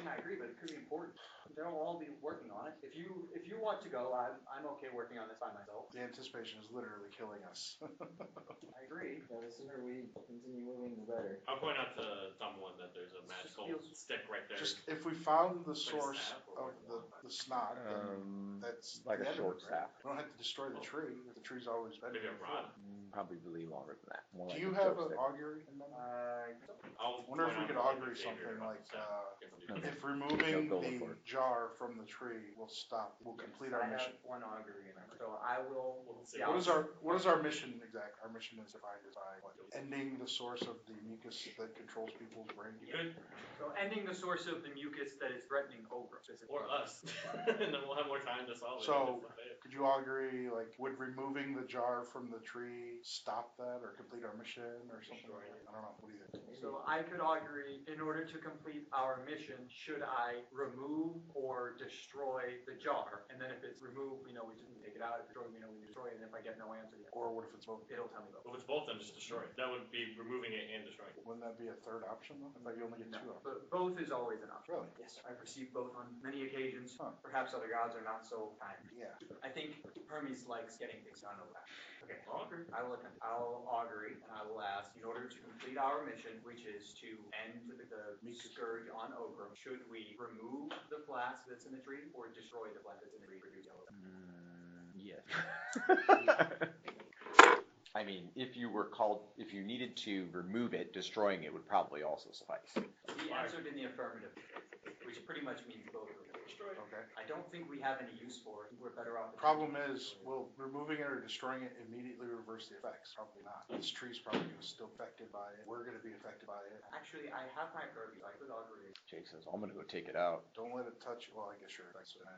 I agree, but it could be important. They'll all be working on it. If you want to go, I'm okay working on this by myself. The anticipation is literally killing us. I agree. Yeah, the sooner we continue moving, the better. I'll point out to someone that there's a magical stick right there. Just if we found the Like a source staff of or the snot, then that's like the a end short of it, right? staff. We don't have to destroy the tree. The tree's always been Maybe here a before. rod. Probably longer than that. More Do like you a have short an stick. augury in mind? I'll Wonder if we point could out augury Xavier something about like, this. Okay. if removing Go look the for it. jar from the tree will stop, will complete our I mission. have one augury in it, so I will. see. Yeah, What is our mission exact? Our mission is defined as by what? Ending the source of the mucus that controls people's brain. You could, So ending the source of the mucus that is threatening Ogrum. or us, and then we'll have more time to solve it. So, could you augury, like, would removing the jar from the tree stop that or complete our mission or something like that? I don't know. What do you think? So I could augury, in order to complete our mission, should I remove or destroy the jar? And then if it's removed, we know we just take it out. If it's destroyed, we know we destroy it. And if I get no answer, Or what if it's both? it'll tell me both. Well, if it's both, then just destroy it. That would be removing it and destroying it. Wouldn't that be a third option though? I thought you only get two options. But both is always an option. Really? Yes, I've received both on many occasions. Huh. Perhaps other gods are not so kind. Yeah. I think Hermes likes getting things done over that. Okay, Augury. I'll augury, and I will ask, in order to complete our mission, which is to end the scourge on Ogrum, should we remove the flask that's in the tree, or destroy the flask that's in the tree, produce yellow? Yes. I mean, if you needed to remove it, destroying it would probably also suffice. He answered in the affirmative, which pretty much means both of them. Okay. I don't think we have any use for it. We're better off. Problem is, will removing it or destroying it immediately reverse the effects? Probably not. This tree's probably still affected by it. We're going to be affected by it. Actually, I have my purview. I could augury. Jake says, I'm going to go take it out. Don't let it touch. Well, I guess sure.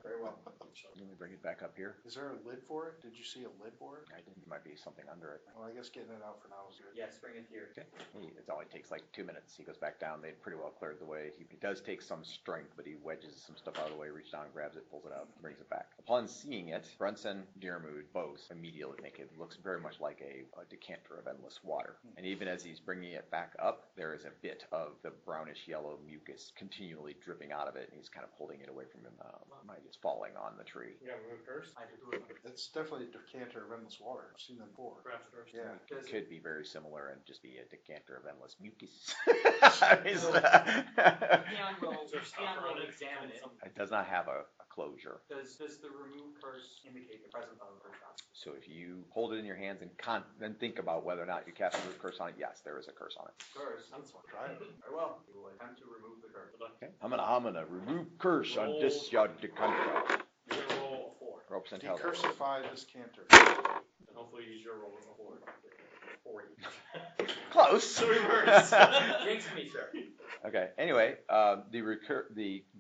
Very well. Let me bring it back up here. Is there a lid for it? Did you see a lid for it? I think there might be something under it. Well, I guess getting it out for now is good. Yes, bring it here. Okay. It only takes like 2 minutes. He goes back down. They pretty well cleared the way. He does take some strength, but he wedges some stuff out of the way, reaches down, grabs it, pulls it out, and brings it back. Upon seeing it, Brunson, Deermood, both immediately think it looks very much like a decanter of endless water. And even as he's bringing it back up, there is a bit of the brownish yellow mucus continually dripping out of it, and he's kind of holding it away from him. It's falling on the tree. You gotta remove curse. I do it. It's definitely a decanter of endless water. I've seen them before. Perhaps curse. Yeah. It could be very similar and just be a decanter of endless mucus. Keon will examine it. It does not have a closure. Does the remove curse indicate the presence of a curse on it? So if you hold it in your hands and then think about whether or not you cast a remove curse on it, yes, there is a curse on it. Curse. Try it. Very well. We will attempt to remove the curse. Okay. I'm gonna remove curse on this decanter. You're gonna roll a 4. Roll percentile. Decursify this canter. And hopefully use your roll a 4. 40. Close. So reverse. Jinx me, sir. Okay. Anyway,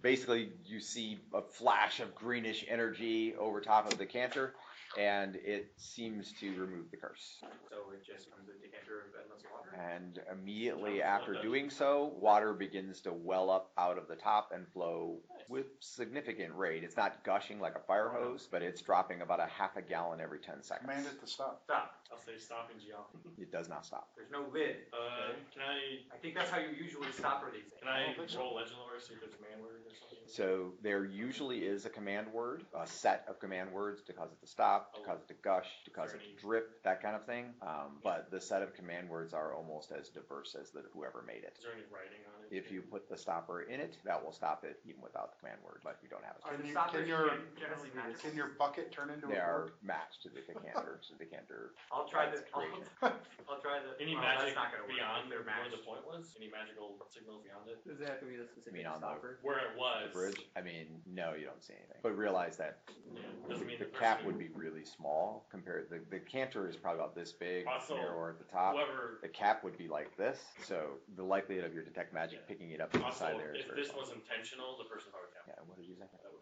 basically you see a flash of greenish energy over top of the canter, and it seems to remove the curse. So it just comes a decanter of endless water? And immediately after doing so, water begins to well up out of the top and flow with significant rate. It's not gushing like a fire hose, but it's dropping about a half a gallon every 10 seconds. Command it to stop. Stop. I'll say stop in geom. It does not stop. There's no lid. Can I I think that's how you usually stop for these things. can I don't think so. roll legend lore, see if there's a command word or something? So there usually is a command word, a set of command words to cause it to stop, to cause it to gush, to cause it to drip, that kind of thing. But the set of command words are almost as diverse as whoever made it. Is there any writing on it? If you put the stopper in it, that will stop it even without the command word, but you don't have it. Are Can the you- stoppers can your- generally magical? Can your bucket turn into They a are board? matched to the decanter, so the decanter. I'll try the. That's creation. I'll try the. Any well, magic that's not gonna work. beyond They're where the matched. point was? Any magical signals beyond it? Does it have to be the I specific mean, on the stopper? Where it was. The bridge? I mean, no, you don't see anything. But realize that Yeah. Doesn't mean the person cap who- would be really small compared. The canter is probably about this big, Also, narrower at the top. Whoever. The cap would be like this, so the likelihood of your detect magic Yeah. picking it up Also, inside there is if very this small. was intentional, the person probably kept. Yeah, what did you say? That would-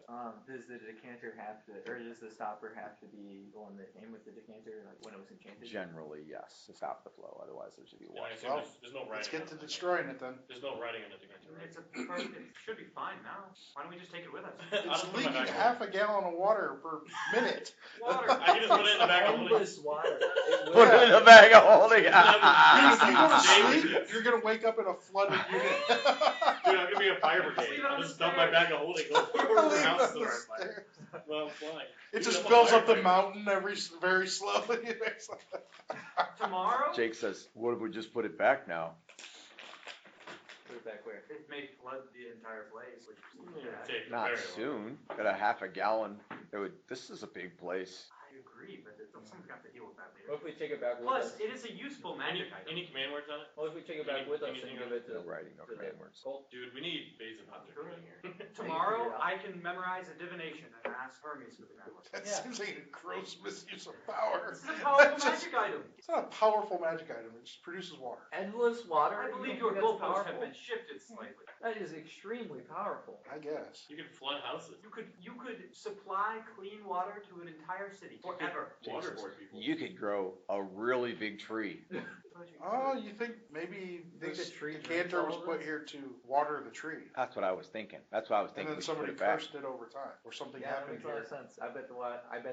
Does the decanter have to, or does the stopper have to be the one that came with the decanter, like when it was enchanted? Generally, yes, to stop the flow. Otherwise, there should be And I water. assume Well, there's no writing. Let's get on to it. destroying it then. There's no writing on the decanter, right? It's it should be fine now. Why don't we just take it with us? I'll It's just put my leaking back half a gallon of water per minute. Water. I can just put it in the back of holding. Endless water. It Put it in the bag of holding. If you go to sleep, you're gonna wake up in a flooded unit. Dude, I'm gonna be a fire brigade. Leave it on I'll the just dump my stairs. bag of holding over Leave where the it house on the is. stairs. Well, I'm flying. It Even just if I'm fills up the firefighter. mountain very slowly. Tomorrow? Jake says, "What if we just put it back now?" Put it back where? It may flood the entire place, which seems Yeah, bad. take Not very soon. Got a half a gallon. This is a big place. I agree, but someone's got to deal with that later. What if we take it back with Plus, us? it is a useful Any, magic item. any command words on it? What if we take it back with us and anything give on it No to writing, no to the command words. cult? Dude, we need base of object in here. Tomorrow, I can memorize a divination and ask Hermes for the groundwork. That Yeah. seems like a gross misuse of power. This is a powerful That's just- magic item. It's not a powerful magic item. It just produces water. Endless water? I You believe think your that's goalposts have powerful? been shifted slightly. That is extremely powerful. I guess. You can flood houses. You could supply clean water to an entire city forever. Waterboard people. You could grow a really big tree. Oh, you think maybe Think this the tree decanter drinks was all of put this? here to water the tree? That's what I was thinking. That's what I was And thinking. then We should put somebody it back. cursed it over time, or something Yeah, that happened makes a lot here. of sense. I bet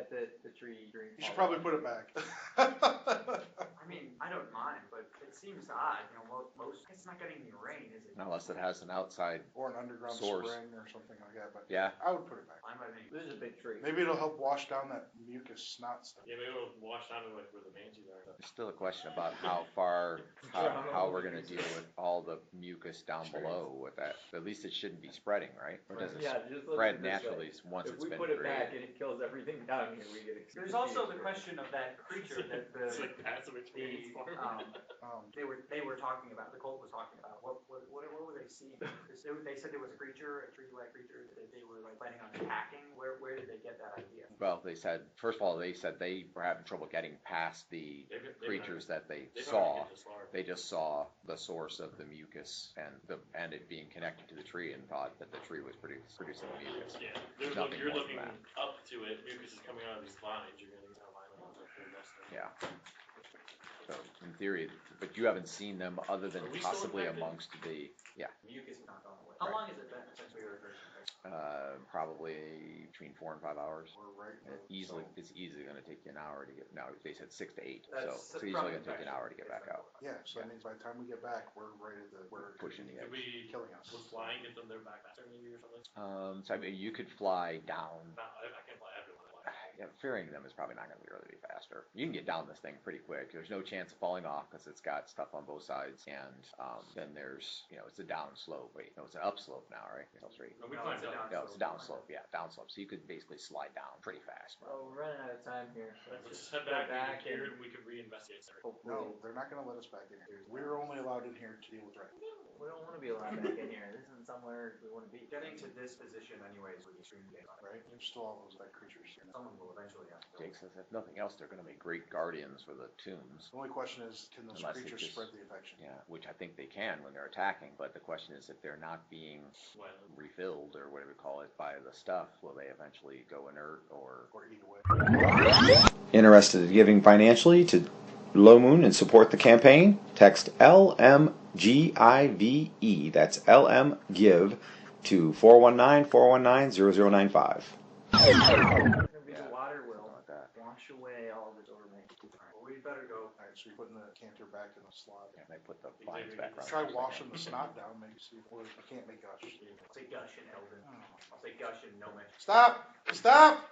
the tree drinks. You should all probably of put it back. I mean, I don't mind, but it seems odd, you know, most, it's not getting any rain, is it? Unless it has an outside. Or an underground Source. spring or something like that, but Yeah. I would put it back. Fine by me. This is a big tree. Maybe it'll help wash down that mucus snot stuff. Yeah, maybe it'll wash down to like where the mansions are. There's still a question about how far, how we're gonna deal with all the mucus down below with that. At least it shouldn't be spreading, right? Or does it Yeah, just look spread at it this way. naturally once If it's we been put it back created? and it kills everything down here, we get. There's also the question of that creature that It's like passive experience for him. they were talking about, the cult was talking about, what were they seeing? They said there was a creature, a tree-like creature that they were like planning on attacking. Where did they get that idea? Well, they said, first of all, they said they were having trouble getting past the creatures that they They've saw. already get this far. They just saw the source of the mucus and it being connected to the tree and thought that the tree was producing the mucus. Yeah, Nothing you're more than looking that. up to it. Mucus is coming out of these vines. You're getting some vine Yeah. So in theory, but you haven't seen them other than Are we still possibly infected? amongst the, Mucus is not going away. How long has it been since we were first infected? probably between 4 and 5 hours. We're right. It's easily going to take you an hour to get. Now they said 6 to 8, so That's it's easily going to take you an hour to get back out. Yeah, so that means by the time we get back, we're right at we're Pushing the Could edge. we killing us. would flying get them their back faster maybe or something? So I mean, you could fly down. No, I can't fly everyone. Yeah, ferrying them is probably not going to really be faster. You can get down this thing pretty quick. There's no chance of falling off because it's got stuff on both sides, and then there's, it's a down slope. Wait, no, it's an up slope now, right? It's straight. No, we No, climbed it's a up. down No, it's a down slope. Yeah, down slope. So you could basically slide down pretty fast. Oh, we're running out of time here. So Let's let's just head go back and and we could reinvestigate. hopefully. No, they're not going to let us back in here. We're only allowed in here to deal with threat. We don't want to be allowed back in here. This isn't somewhere we want to be. Getting to this position anyways with extreme games, Right? There's still all those bad creatures. someone will eventually have to. Jake says, if nothing else, they're going to be great guardians for the tombs. The only question is, can those Unless they creatures just- spread the infection? Yeah, which I think they can when they're attacking, but the question is if they're not being refilled or whatever you call it by the stuff, will they eventually go inert or Or eat away? Interested in giving financially to Low Moon and support the campaign? Text LMGIVE, that's LMGIVE, to 419-419-0095. Gonna be the water will something like that? wash away all this overmake. Well, we better go. Alright, so you're putting the canter back in the slot. Yeah, they put the vines back on. Try washing the snot down, maybe see if I can't make gush. I'll say gush and Eldon. I'll say gush and Nomish. Stop! Stop!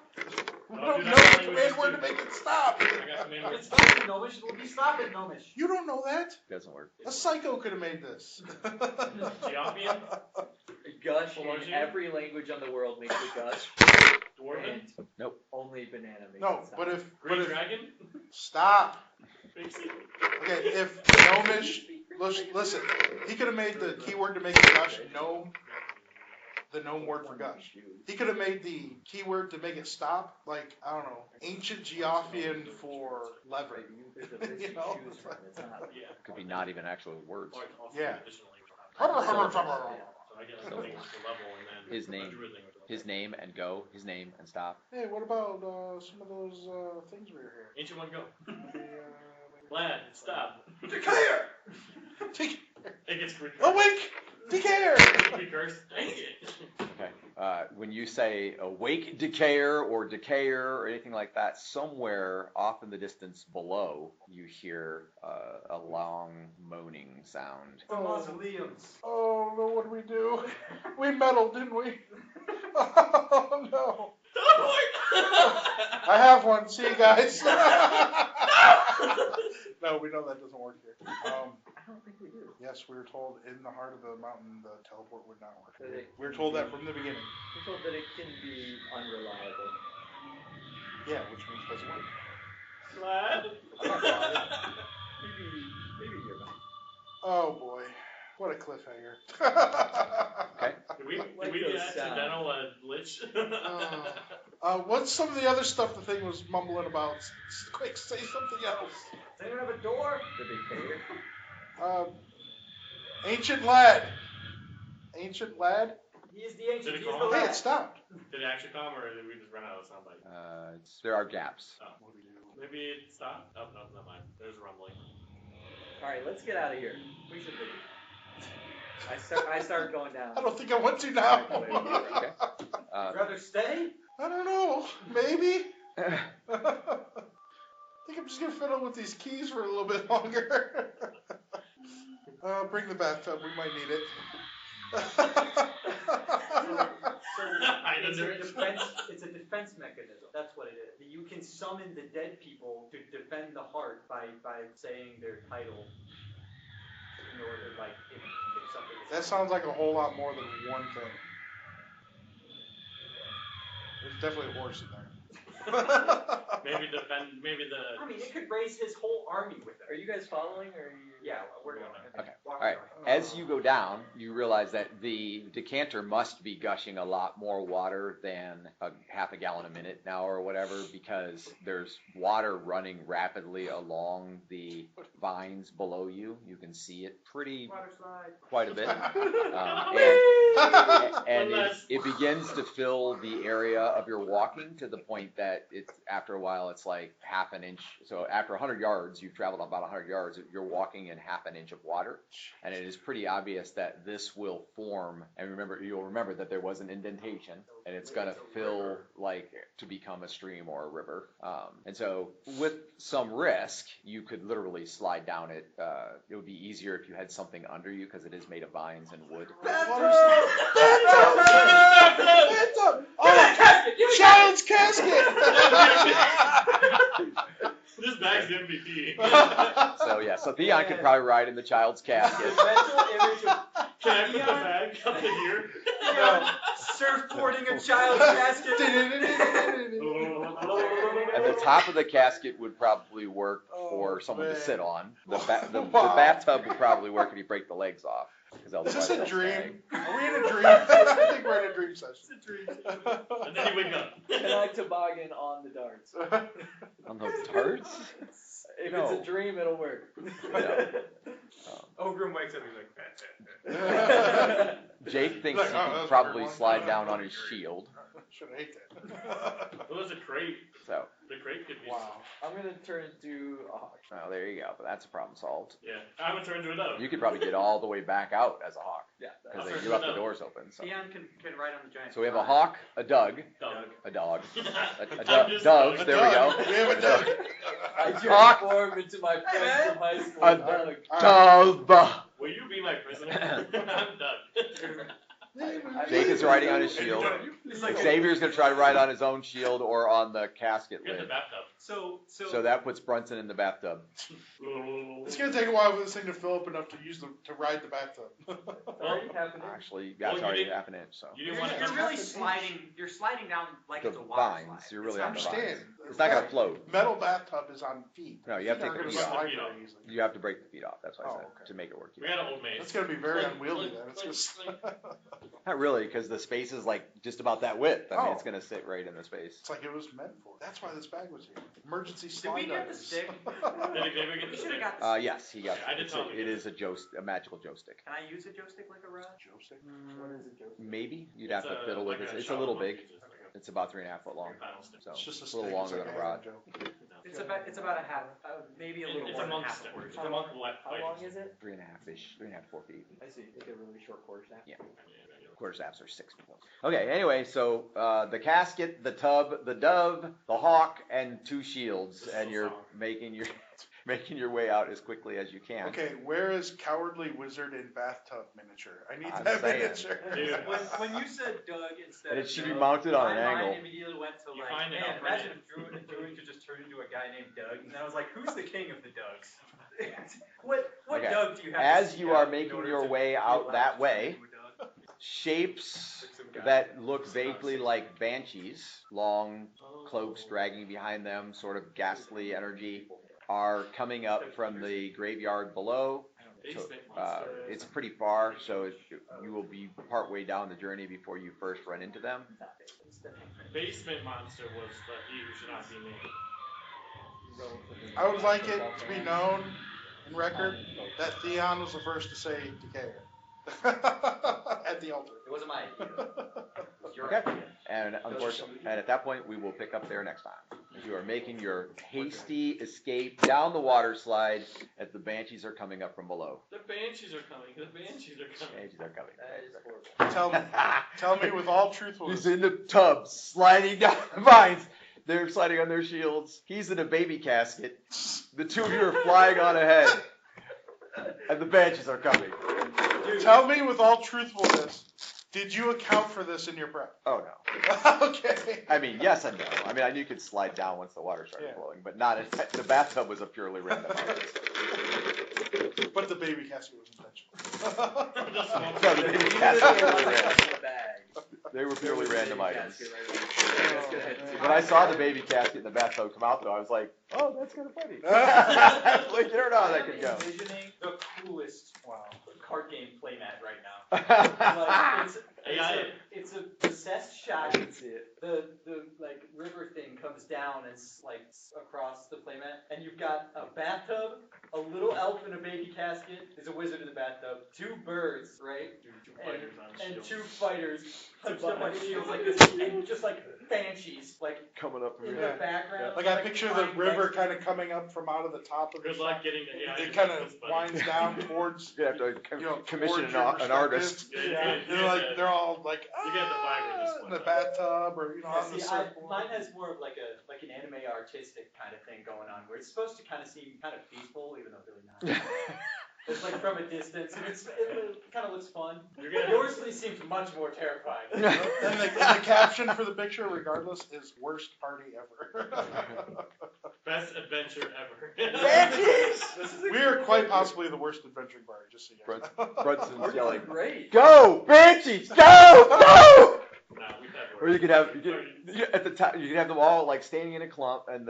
We No, don't dude, know that's the not command language word to too. make it stop! I got the main It's stopping Nomish. It will be stopping Nomish. You don't know that? Doesn't work. A psycho could have made this. Geopian? Gush Emoji? in every language on the world makes a gush. Dwarven? And only banana makes No, it stop. but if Dragon? stop. Big secret. Okay, if gnomish, listen, he could have made the keyword to make it gush gnome, the gnome word for gush. He could have made the keyword to make it stop, like, I don't know, ancient Geoffrian for lever. You know? Yeah. Could be not even actual words. Or also Yeah. additional language. Hubba, hubba, So hubba. I guess the language for level and then His name. druid language. His name and go, his name and stop. Hey, what about some of those things we were here? Ancient one go. Maybe, Lad, stop. Declare! It gets cursed. Awake! Declare! Be cursed. Dang it. Okay. When you say awake decayer or decayer or anything like that, somewhere off in the distance below, you hear a long moaning sound. The mausoleums. Oh no, what did we do? We meddled, didn't we? Oh no. I have one. See you guys. No, we know that doesn't work here. I don't think we do. Yes, we were told in the heart of the mountain the teleport would not work. That it We were can told be- that from the beginning. We're told that it can be unreliable. Yeah, which means it doesn't work. Lad. Maybe you're right. Oh boy, what a cliffhanger. Okay. Did we Like get those accidental lich? What's some of the other stuff the thing was mumbling about? Quick, say something else. Does anyone have a door? The dictator. Ancient lad. Ancient lad? He is the ancient. Did it He is call? the Hey, lad. it stopped. Did it actually come or did we just run out of soundbite? There are gaps. Maybe it stopped? Oh, no, not mine. There's a rumbling. Alright, let's get out of here. We should leave. I start going down. I don't think I want to now. Okay. Rather stay? I don't know. Maybe. I think I'm just gonna fiddle with these keys for a little bit longer. Bring the bathtub. We might need it. It's a defense mechanism. That's what it is. You can summon the dead people to defend the heart by saying their title in order, like, if something is That sounds like a whole lot more than one thing. There's definitely a horse in there. Maybe the. I mean, it could raise his whole army with it. Are you guys following or are you? Yeah, we're going. Okay. Walk All right. away. As you go down, you realize that the decanter must be gushing a lot more water than half a gallon a minute now or whatever, because there's water running rapidly along the vines below you. You can see it Water slide. quite a bit. And it begins to fill the area of your walking to the point that it's after a while it's like half an inch. So after 100 yards, you've traveled about 100 yards, you're walking in half an inch of water, and it is pretty obvious that this will form. And you'll remember that there was an indentation, and it's going to fill like to become a stream or a river. And so with some risk, you could literally slide down it. It would be easier if you had something under you because it is made of vines and wood. Bathtub! Oh, child's casket! This bag's the MVP. So Theon could probably ride in the child's casket. The mental image of Can I put the bag up in here? surfboarding a child's casket. And the top of the casket would probably work for someone to sit on. The bathtub would probably work if you break the legs off. Is this a dream? Are we in a dream? I think we're in a dream session. It's a dream. And then you wake up. Can I toboggan on the darts? On those darts? If No. it's a dream, it'll work. Ogrum wakes up, he's like, Jake thinks Like, he that could was probably very slide long. down on his shield. Should have ate that. Well, there's a crate. So, The crate could be. Wow. I'm gonna turn into a hawk. well, there you go. But that's a problem solved. Yeah, I'm gonna turn into a dove. You could probably get all the way back out as a hawk Yeah. because I'll you turn left into the a doors open. So, Theon can ride on the giant. so we have a hawk, a dog, Dove. a dog, a I'm just dove. a There we Dog. go. We have a dog. I Hawk. transform into my friend from high school. A Doug. dove. Will you be my prisoner? I'm Doug. Jake is riding on his shield. It's like Xavier's gonna try to ride on his own shield or on the casket Get the lid. bathtub. So that puts Brunson in the bathtub. It's gonna take a while for this thing to fill up enough to to ride the bathtub. Already happened. Actually, Well, that's you already didn't- half an inch. So You didn't want to You're come really sliding. You're sliding down like the it's a water vines. slide. You're really I on the understand. vines. It's not gonna float. Metal bathtub is on feet. No, you have to Feet take aren't the gonna feet off. slide very easily. You have to break the feet off. That's why I Oh, said okay. to make it work. We got an old maid. That's gonna be very Like- unwieldy like- then. It's like- just. Not really, because the space is like just about that width. I mean, Oh. it's gonna sit right in the space. It's like it was meant for. That's why this bag was here. Emergency Did slide we get the items. stick? Did Xavier get We the should have stick? got the stick. Yes, he got I did tell him to it get is a magical joystick. Can I use a joystick like a rod? Joystick? What is it, Joseph? Maybe you'd have It's to a- fiddle with like it. a It's a little shallow big. one, just like It's about 3.5 foot long. a paddle stick. So It's just a it's a little stick. longer It's than like a rod. joke. It's about a half, maybe a little It's more a than monk half stick. a It's quarter. a monk life. How long is it? 3.5-ish, 3.5 to 4 feet. I see. Like a really short quarter staff. Yeah. Quarter staffs are 6 feet long. Okay. Anyway, so the casket, the tub, the dove, the hawk, and 2 shields, and you're making your way out as quickly as you can. Okay, where is Cowardly Wizard in bathtub miniature? I need I'm that saying. miniature. Dude. When you said Doug instead And of it should be Doug, mounted on an my mind angle. immediately went to You like, find it man, out imagine pretty. if Druid could just turn into a guy named Doug. And I was like, who's the king of the Dougs? what Okay. Doug do you have As to see you are out in making order your to way be out allowed that to way, turn into a Doug? shapes Like some guy. that look vaguely like banshees, long cloaks dragging behind them, sort of ghastly energy, are coming up from the graveyard below. Basement So, monsters. it's pretty far, so you will be partway down the journey before you first run into them. Basement monster was the he who should not be named. I would like it to be known in record that Theon was the first to say Decay. At the altar. It wasn't my idea. It was your Okay. idea. And unfortunately, and at that point, we will pick up there next time. As you are making your hasty escape down the water slide as the banshees are coming up from below. The banshees are coming. The banshees are coming. Banshees are coming. That is horrible. Tell me with all truthfulness. He's in the tub, sliding down the vines. They're sliding on their shields. He's in a baby casket. The two of you are flying on ahead. And the banshees are coming. Tell me with all truthfulness, did you account for this in your prep? Oh, no. Okay. I mean, yes and no. I mean, I knew you could slide down once the water started flowing, but not in, the bathtub was a purely random item. But the baby casket was intentional. No, the baby casket was random. Bag. They were purely random items. Casket right there. When I saw the baby casket in the bathtub come out, though, I was like, "Oh, that's kind of funny." Like, you don't know how that could go. I'm envisioning the coolest card game playmat right now. Like, it's a possessed shot. The like river thing comes down and like across the playmat, and you've got a bathtub, a little elf in a baby casket. There's a wizard in the bathtub, 2 birds, right? And 2 fighters hunched up on shields like this, and just like banshees, like Coming up from in here. the background. Like I picture the river kind of coming up from out of the top of the Good shot. luck getting it. It kind of winds down towards. You have to commission towards your an artist. Yeah. And like they're all like You get the flag in the bathtub or on the surfboard. Mine has more of like an anime artistic kind of thing going on, where it's supposed to kind of seem kind of peaceful, even though it's really not. It's like from a distance, and it kind of looks fun. Yours seems much more terrifying. And the caption for the picture, regardless, is worst party ever. Best adventure ever. Banshees! We are quite possibly the worst adventuring party, just so you guys know. Brunson's yelling, Great. "Go, banshees, go, go!" Nah, we've had Or you could have at the top. You could have them all like standing in a clump, and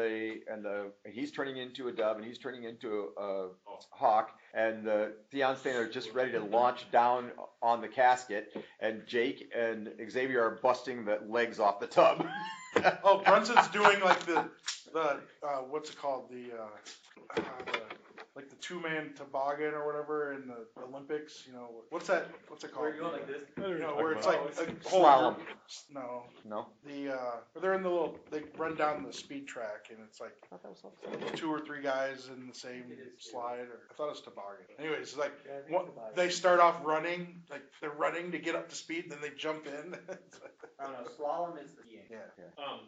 he's turning into a dove, and he's turning into a hawk, and the Theon standing there just ready to launch down on the casket, and Jake and Xavier are busting the legs off the tub. Oh, Brunson's doing like the what's it called, like the 2-man toboggan or whatever in the Olympics. You know what's it called? Where are you going like this? You know where it's like a whole Slalom. group. No. No. Where they're in they run down the speed track and it's like 2 or 3 guys in the same slide. Or I thought it was toboggan. Anyways, it's like they start off running, like they're running to get up to speed, then they jump in. I don't know. Slalom is the game. Yeah.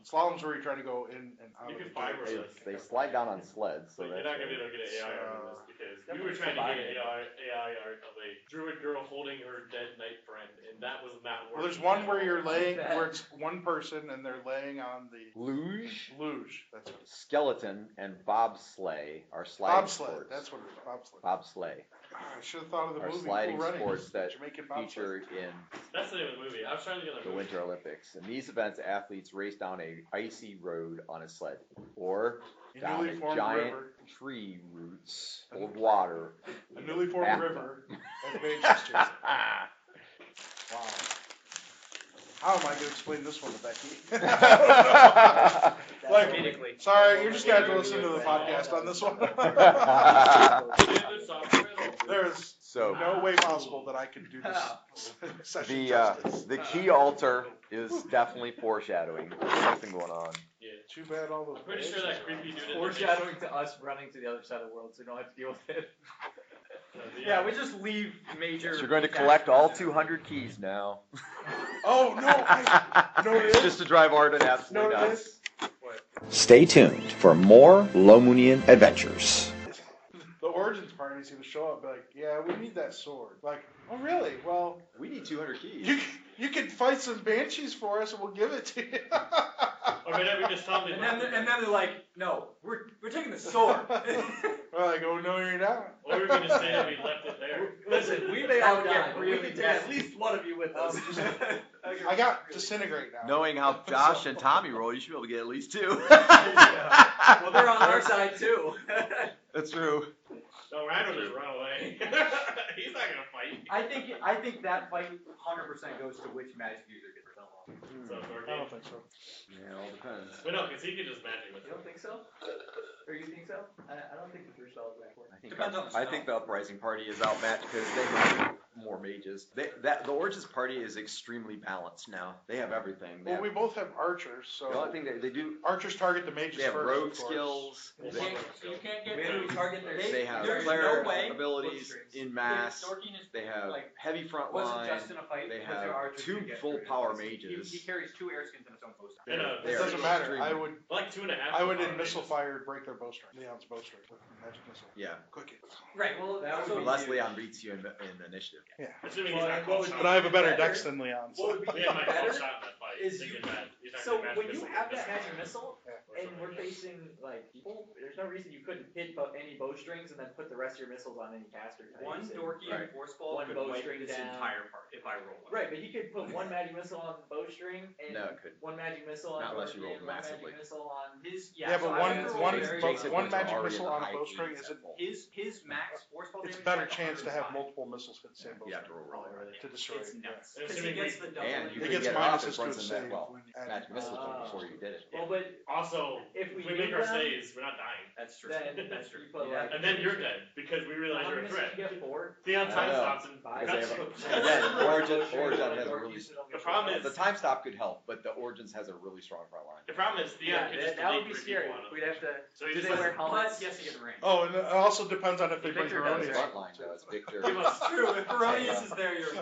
Slalom's where you're trying to go in and out You of can the fiber gate. this. They slide down on sleds, so But you're not gonna be able to get an AI art on this because we were trying to get an AI art of a druid girl holding her dead knight friend, and that was not working. Well, there's one where you're laying, where it's one person and they're laying on the luge, That's what skeleton, and bobsleigh are sliding bobsled. sports. That's what it is. Bobsled. Bobsleigh I should have thought of the are movie sliding Cool Runnings, sports that Jamaican feature bobsled. in That's the name of the movie. I was trying to get the Winter Olympics. In these events, athletes race down a icy road on a sled, or A down newly a formed giant river. tree roots full of water. A newly formed bathtub. river at Manchester. Wow. How am I going to explain this one to Becky? Like, sorry, you're just going to have to listen to the podcast on this one. There's no way possible that I can do this session justice. The key altar is definitely foreshadowing. There's something going on. Yeah. Too bad all those. I'm pretty sure that creepy dude in the Foreshadowing to us running to the other side of the world so we don't have to deal with it. Yeah, we just leave major. So you're going to collect all 200 keys now. Oh no! No, it is. Just to drive Arden absolutely No, it nuts. is. Stay tuned for more Lomunian adventures. The origins party's gonna show up, be like, yeah, we need that sword. Like, oh really? Well, We need 200 keys. you can fight some banshees for us, and we'll give it to you. Or maybe we just tell them. And then they're like, no, we're taking the sword. We're like, oh no, you're not. Or we're gonna say that we left it there. Listen, we may all die, but we can take at least one of you with us. I got disintegrate now. Knowing how Josh and Tommy roll, you should be able to get at least 2. Well, they're on our side too. That's true. No, Randall just run away. He's not gonna fight. I think that fight 100% goes to which magic user gets the long. So it's our I game. don't think so. Yeah, it all depends. But no, because he could just magic with You it. don't think so? Or you think so? I don't think the 3 spells are that important. I think, Depends on the I think the Uprising party is outmatched because they have more mages. The Origins party is extremely balanced now. They have everything. Well, we both have archers, so The only thing they do, archers target the mages they have first. rogue of course. skills. You They, can't get We through. target their. they have There's cleric no way- abilities in mass. Dorkin is They have like, heavy front wasn't line. just in a fight. They with have your archers two to get full through. power He mages. carries 2 air skins in his own bow string. And, They It are doesn't matter. extremely- I would like 2.5. in power missile mages. fire break their bowstring. Leon's bowstring with magic missile. Yeah. Quick. Right, well, That so would be Unless huge. Leon beats you in initiative. Yeah. Assuming he's not Well, called But I have a better Better. dex than Leon. What would be We had my call better shot in that fight. is thinking you- that he's not So gonna match when you missile have with that missile. magic missile, Or and something we're like that. facing like people, there's no reason you couldn't hit any bowstrings and then put the rest of your missiles on any caster types. one and- Dorky Right. and force ball One could bow wipe string this down. entire part if I roll it. Right, but he could put one magic missile on the bowstring and No, it couldn't. one magic missile on Not unless you Dorky rolled and one massively. magic missile on His Yeah, so but I one have to roll one very- Jake's hit one points are magic already missile in the on a high bowstring 80s isn't. at full. his max force ball It's damage. better is like chance to have 105. multiple missiles hit the same You have to bowstring roll really high. to destroy. It's it. nuts. Yeah. Because he gets the double. And you It could gets get off minuses and to run a some save well, when you magic add- missiles before you did it. Well, but Also, if we we do make our them, saves, we're not dying. That's true. then That's true. you put Yeah. like. And then you're dead because we realize How you're many a missiles threat. you get? 4? Theon time I know. stops and Five. Because they cuts have you. again, Origin has a really. The problem The is- time stop could help, but the Origins has a really strong front line. The problem is Theon Yeah, could just that would delete be 3 scary. people out of We'd have to. So he Do just they has wear to- helmets? But yes, he gets range. Oh, and it also depends on if they bring Victor does His Heronius. front line though, it's Victor. Give us- It's true. If Heronius is there, you're.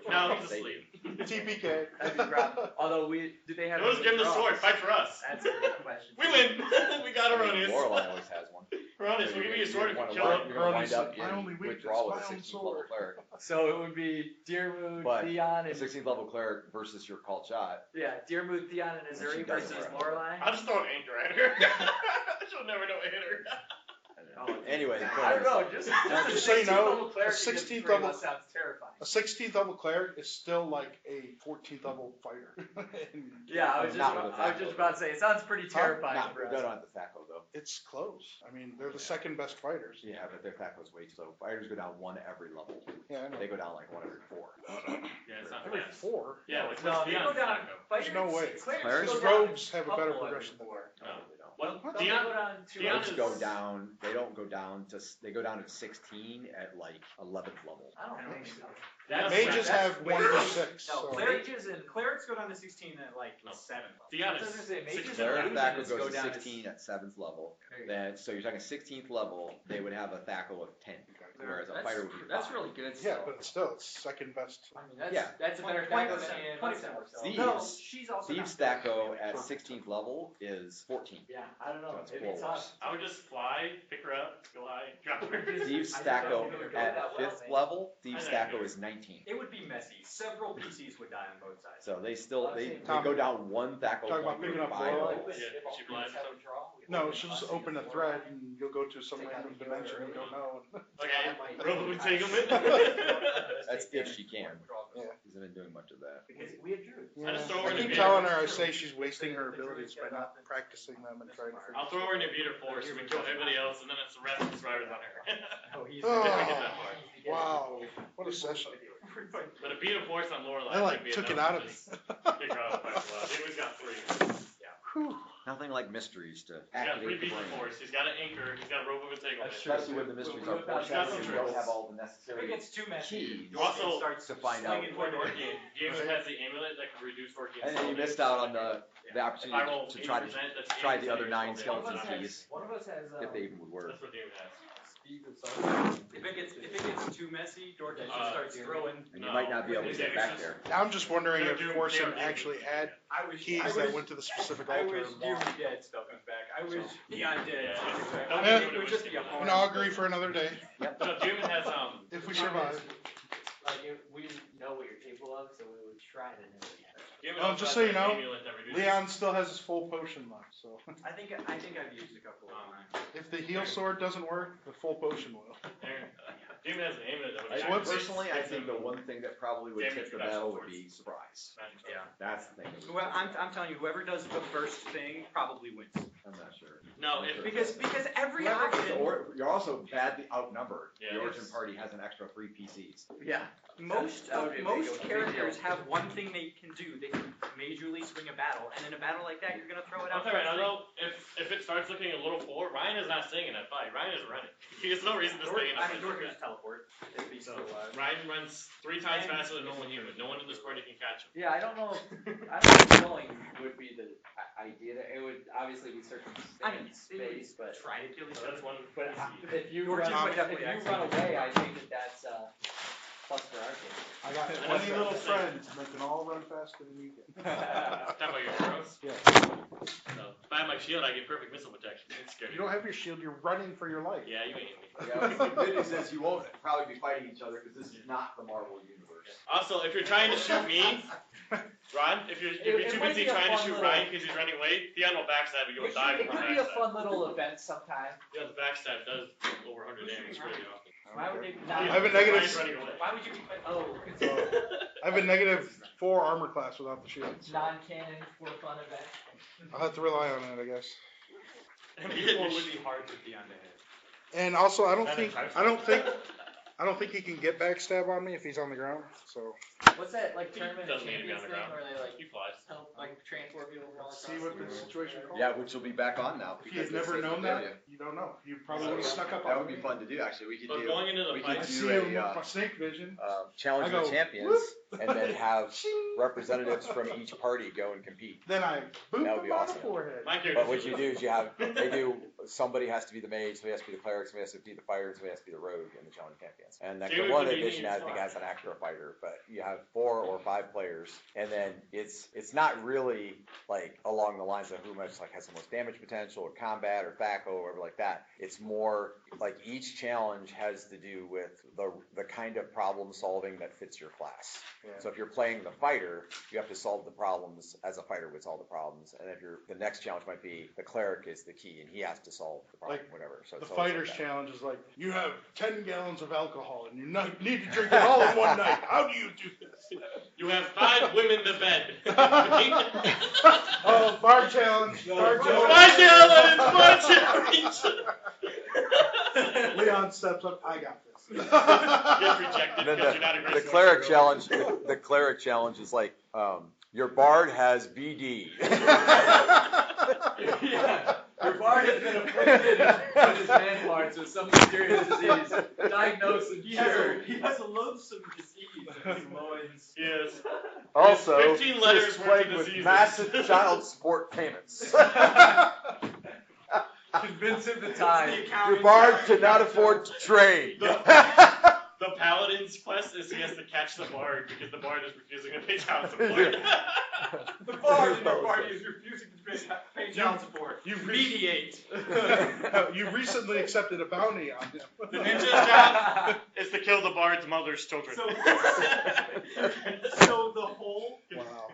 No, he's asleep. TPK. That'd be rough. Although do they have? No one's any giving the draws? sword. Fight for us. That's a good question. We win. We got Erroneous. Warline always has one. Erroneous, we'll give you a sword if you You're kill gonna him. wind up My only in weakness, withdrawal with my a own 16th level sword. cleric. So it would be Deermood, But Theon, A and 16th level cleric versus your called shot. yeah, Deermood, Theon, and She Azuri doesn't versus wear Lorelai. I'll just throw an anchor at her. She'll never know it hit her. Anyway, the I point don't is, know. Just Just so you 16th know, level cleric a 16th against level- Grey sounds terrifying. A 16th level cleric is still like a 14th level fighter. Yeah, I was Not with a just about to say it sounds pretty terrifying not, for they us. don't have the Thaco though. It's close. I mean, they're the second best fighters. Yeah, but their Thaco's way too low. Fighters go down 1 every level. Yeah, I know. They go down like 1 every 4. Yeah, it's not Every fast. 4. Yeah, like No, they go Theon's down. Thaco. Fighters, no way. Clerics Clerics? go Because down rogues have a better couple every progression than 4. No. No, they don't. Well, Don't they Theon, go down to Theon Rogues is- go down. They don't go down to. They go down to 16 at like 11th level. I don't think so. That's Mages that's have way 1 to worse. 6. No, So. clerics clerics go down to 16 at like No. 7. Theon I was is gonna say, mages 16. Cleric and Thaco illusions goes go to down 16 at 7th level. There you go. Then, so you're talking 16th level, they would have a Thaco of 10, whereas a fighter would be 5. That's really good. Yeah, but still, it's second best. I mean, that's, Yeah. that's a better 20%, tackle than 20%. Thieves. No, she's also Thieves not- Thaco at 16th level is 14. Yeah, I don't know. So it's It'd 4 be worse. tough. I would just fly, pick her up, go high, drop her. Thieves I just Thaco don't think it would go at that well, 5th man. level, Thieves I know you Thaco do. is 19. It would be messy. Several PCs would die on both sides. So they still, they Tom, go down 1 Thaco talking about point picking per up 5. Lorelai? If Yeah, all she teams flies have or a draw, we No, would she'll just us open a against thread Lorelai. and you'll go to some Take out random the killer dimension you don't early. know. Okay, rope of entanglement. That's if she can. Yeah. Hasn't been doing much of that. Because we have druids. I just throw her I in keep the telling beater. her, I say she's wasting her abilities by not practicing them and trying to figure I'll throw her in a beater force and we kill everybody else, and then it's the rest of the survivors on her. Oh, he's Oh, he's- wow. What a session. But a beater force on Lorelai. I like could be took it enough out to of me. just Kick her out of the fight for a while. He always got 3. Whew. Nothing like mysteries to He's got 3 activate the beater brain. force. He's got an anchor. He's got a rope of entanglement. That's true. Especially when the mysteries are He's got foreshadowed, some you don't tricks. have all the If it necessary gets too messy, keys Also, starts to find out. slinging For forward. Dorkian, James has the amulet that can reduce Dorkian's And then you soul missed damage. out on the If I opportunity roll to try 80%, that's try the 80% other of 9 your soul skeleton damage. keys, One of us has if they even would work. That's what David has. speed with something. If it gets too messy, Dorkin just starts Deer. throwing. And you might not be able to get back there. I'm just wondering They're if doing- Forsen they're actually doing- had I wish keys I that wish, went to the specific I altar. wish and Dear locked. Me Dead stuff comes back. I wish Neon Dead. Yeah. I Yeah. mean, it would just be a An harm. augury for another day, No, David has if we survive. Like, we know what you're capable of, so we would try to know. David Well, also just has so you an know, amulet that reduces- Leon still has his full potion left, so I think I've used a couple of times. if the heal sword doesn't work, the full potion will. Aaron, David has an amulet that would I, activate- personally, I gives think him the one thing that probably would damage tip the reduction battle would towards be surprise. magic stuff. Yeah. That's the thing. that would Well, tip the I'm telling you, whoever does the first thing probably wins. I'm not sure. No, if Because every Remember, option, you're also badly outnumbered. Yeah, The origin it's- party has an extra 3 PCs. Yeah. most That would be a big deal. characters have one thing they can do. They can majorly swing a battle, and in a battle like that, you're gonna throw it I'll out. tell you right now, though, if it starts looking a little full, Ryan is not staying in that fight. Ryan is running. He has no reason to stay in a I fight mean, like Dork that. just teleport. It'd be So still alive. Ryan runs 3 times faster than normal human. No one in this party can catch him. Yeah, I don't know if killing would be the idea. It would obviously be circumstance I mean, based, but try to kill each So other. that's one. but easy. if you Or run, just would if definitely you accident. run away, I think that's plus for our case. I got 20 little friends that can all run faster than you can. Talking about your arrows? Yeah. So if I have my shield, I get perfect missile protection. It's scary. You don't have your shield, you're running for your life. Yeah, you ain't me. Yeah, the good news is you won't probably be fighting each other because this is not the Marvel universe. Also, if you're trying to shoot me, Ron, if you're It too might busy be a trying to fun shoot little- Ryan because he's running late, Theon will backstab you. You'll die It from could be a backstab. fun little event sometime. Theon's backstab does over 100 damage really often. Why would they be I not? have a Ryan's negative. running away. Why would you be? I have a -4 armor class without the shield. So Non-canon for fun event. I'll have to rely on it, I guess. And you get your would be hard to be on the head. And also, I don't That think is- he can get backstab on me if he's on the ground. So What's that like tournament of Doesn't need to be on champions the thing ground. where they like He flies. help like transport people from all across see what the the world? situation calls. Yeah, which will be back on now. If you had because never this is known Rebellion. that, you don't know. You probably would have snuck up on That would me. be fun to do, actually. We could But do going into the we fight, I could see do him a with my snake vision. challenge I go, of the champions, and then have representatives from each party go and compete. Then I boop That would be him on awesome. the forehead. my character. But what you do is somebody has to be the mage, somebody has to be the cleric, somebody has to be the fighter, somebody has to be the rogue in the challenge of champions. And like the David one would be edition, me I as think, well. has an extra fighter, but you have 4 or 5 players, and then it's not really like along the lines of who much like has the most damage potential or combat or THAC0 or whatever like that. It's more like each challenge has to do with the kind of problem solving that fits your class. Yeah. So if you're playing the fighter, you have to solve the problems as a fighter would solve the problems, and if the next challenge might be the cleric is the key and he has to solve the problem, Like, whatever. So The it's always fighter's like that. challenge is like, you have 10 gallons of alcohol and you need to drink it all in one night. How do you do this? You have 5 women to bed. Oh, bar challenge. Bar My challenge. challenge! Leon steps up. I got this. Gets rejected And then because you're not a the great cleric swordsman. challenge, the cleric challenge is like, your bard has BD. Yeah. Your bard has been afflicted with his man parts with some mysterious disease. Diagnosed and cured. He has a loathsome disease in his loins. Yes. Also, 15 letters is worth plagued of with diseases. massive child support payments. Convince him to tie. Your bard cannot afford to trade. The paladin's quest is he has to catch the bard because the bard is refusing to pay child support. The bard in your party is refusing to pay child support. You Mediate. You recently accepted a bounty on him. The ninja's job is to kill the bard's mother's children. So Wow.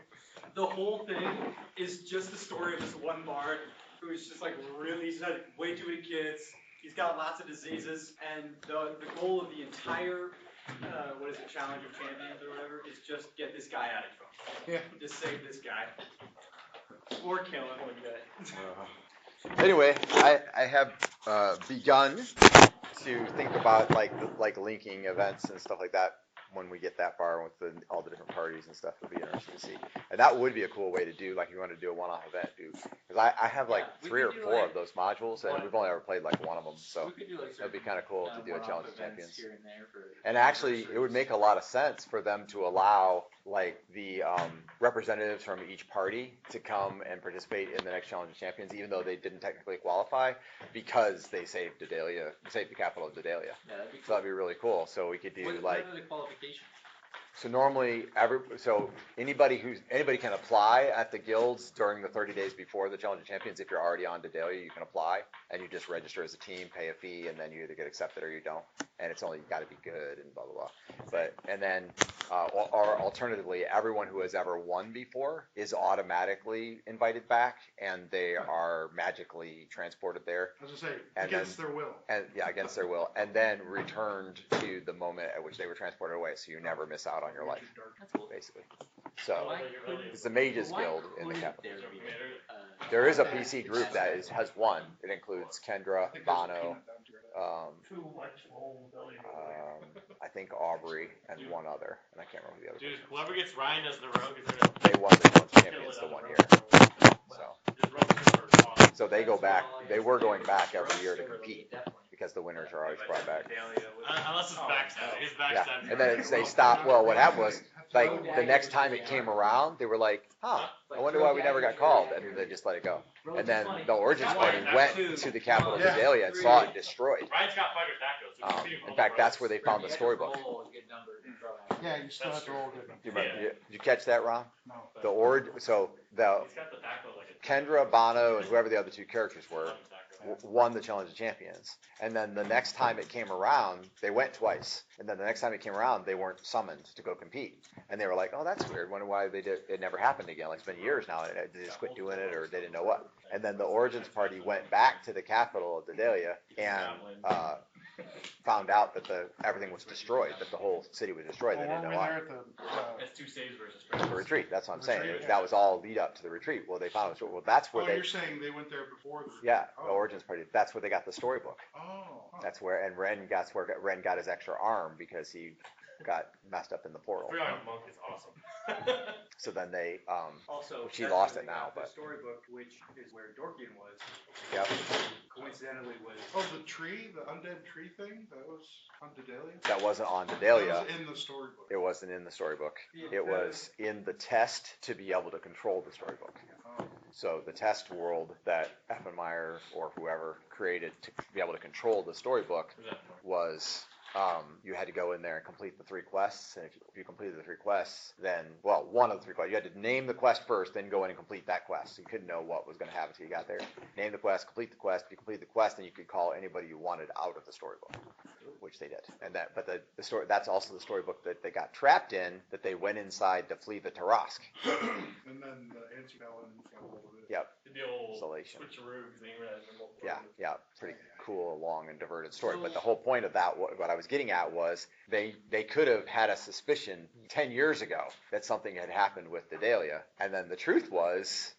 the whole thing is just the story of this one bard who's just like he's had way too many kids. He's got lots of diseases, and the goal of the entire challenge of champions or whatever is just get this guy out of trouble. Yeah. Just save this guy. Or kill him one day. Anyway, I have begun to think about like linking events and stuff like that when we get that far with all the different parties and stuff. Would be interesting to see, and that would be a cool way to do. Like, if you want to do a one-off event, because I have like Yeah, we 3 or could do, 4 like, of those modules, and we've only ever played like one of them. So We could do like that'd be kind of cool to do a one-off challenge of events champions. here and there for. And actually, it would make a lot of sense for them to allow like the representatives from each party to come and participate in the next Challenge of Champions, even though they didn't technically qualify, because they saved the capital of Dedalia. Yeah, that'd be So that'd be really cool. So we could do What are the qualifications? so normally anybody can apply at the guilds during the 30 days before the Challenge of Champions. If you're already on Dedalia, you can apply, and you just register as a team, pay a fee, and then you either get accepted or you don't. And it's only got to be good and blah blah blah. And then or alternatively, everyone who has ever won before is automatically invited back, and they are magically transported there. I was gonna say, And against their will. And against their will, and then returned to the moment at which they were transported away, so you never miss out on your life, That's cool. basically. So Why It's it's the Mages why Guild in the couldn't capital. there be There is a PC group that has one. It includes Kendra, Bono, I think Aubrey, and one other, and I can't remember the other. Dude, person. whoever gets Ryan as the rogue is gonna They won the challenge champions the 1 year. So they go back. They were going back every year to compete because the winners are always brought back. Unless it's backstab. His Yeah, backstab. and then they stopped. Well, what happened was, like, the next time it came around, they were like, "Huh, I wonder why we never got called," and they just let it go. And then the Origins party went to the capital of Vidalia and saw it destroyed. Ryan's got fighter tacos. In fact, that's where they found the storybook. Yeah, you still have to roll good. Do you remember? Did you catch that, Ron? No. So the He's got the taco like a Kendra, Bono, and whoever the other two characters were, won the Challenge of Champions. And then the next time it came around, they went twice. And then the next time it came around, they weren't summoned to go compete. And they were like, "Oh, that's weird. Wonder why it never happened again. Like, it's been years now. They just quit doing it, or they didn't know what." And then the Origins party went back to the capital of Vidalia and found out that everything was destroyed, that the whole city was destroyed. They Well, didn't weren't know we why. there at the, That's 2 saves versus The retreat. That's what I'm saying. That was all lead up to the retreat. Well, they found it. Well, that's where you're saying they went there before the. Yeah, Oh. the Origins party. That's where they got the storybook. Oh. Huh. That's where, and Ren got his extra arm because he got messed up in the portal. 3-armed monk is awesome. So then they, Also, she that's lost where it they now, got but the storybook, which is where Dorkian was, yep, coincidentally was. Oh, the tree, the undead tree thing, that was on Dedalia? that wasn't on That Dedalia. was in the storybook. It wasn't in the storybook. It was in the test to be able to control the storybook. Oh. So the test world that Effenmeyer or whoever created to be able to control the storybook was, you had to go in there and complete the 3 quests, and if you completed the 3 quests, then, well, one of the 3 quests, you had to name the quest first, then go in and complete that quest. You couldn't know what was going to happen until you got there. Name the quest, complete the quest. If you complete the quest, then you could call anybody you wanted out of the storybook, which they did. And but the story, that's also the storybook that they got trapped in, that they went inside to flee the Tarask. And then the anti-Valen got hold of it. Yep. The old Salation. switcheroo, because they realized they're multiple. Yeah, pretty cool, long and diverted story. But the whole point of that, what I was getting at was they could have had a suspicion 10 years ago that something had happened with Dedalia, and then the truth was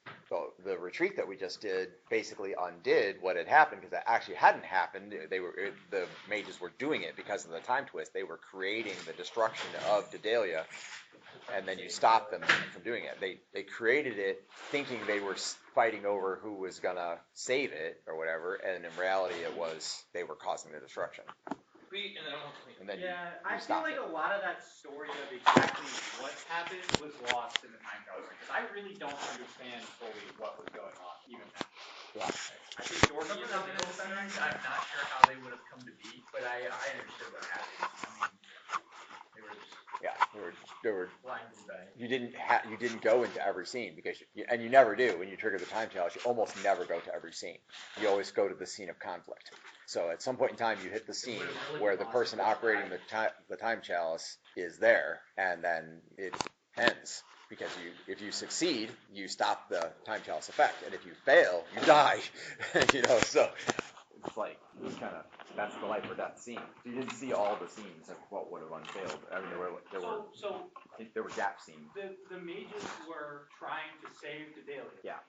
the retreat that we just did basically undid what had happened, because it actually hadn't happened. The mages were doing it because of the time twist. They were creating the destruction of Dedalia, and then you stop them from doing it. They created it thinking they were fighting over who was gonna save it or whatever, and in reality it was they were causing the destruction. And then Yeah, you I feel stop like it. a lot of that story of exactly what happened was lost in the time travel, because I really don't understand fully what was going on even now. Yeah. I think Dorky is on the scenes. I'm not sure how they would have come to be, but I understood what happened. I mean, they were just Yeah, they were. blinded by. You didn't go into every scene because and you never do when you trigger the time chalice. You almost never go to every scene. You always go to the scene of conflict. So at some point in time, you hit the scene where the person operating the time chalice is there, and then it ends. Because if you succeed, you stop the time chalice effect, and if you fail, you die. So it's like that's the life or death scene. So you didn't see all the scenes of what would have unveiled. I mean, there were gap scenes. The mages were trying to save Dedalia. Yeah.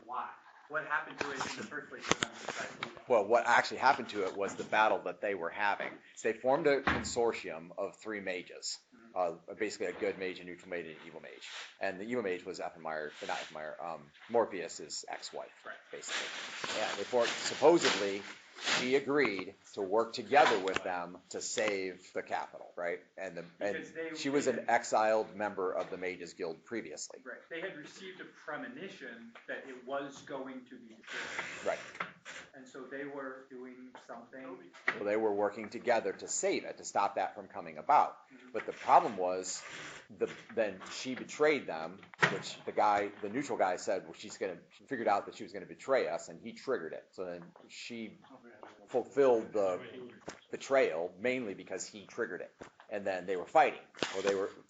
Why? What happened to it in the first place for them to try to do that? Well, what actually happened to it was the battle that they were having. So they formed a consortium of 3 mages, basically a good mage, a neutral mage, and an evil mage. And the evil mage was Morpheus' ex-wife, basically. And supposedly she agreed to work together with them to save the capital, right? And she was an exiled member of the Mages Guild previously. Right. They had received a premonition that it was going to be destroyed. Right. And so they were doing something. Well, they were working together to save it, to stop that from coming about. But the problem was, then she betrayed them, which the neutral guy said, well, she figured out that she was going to betray us, and he triggered it. So then she fulfilled the betrayal mainly because he triggered it. And then they were fighting.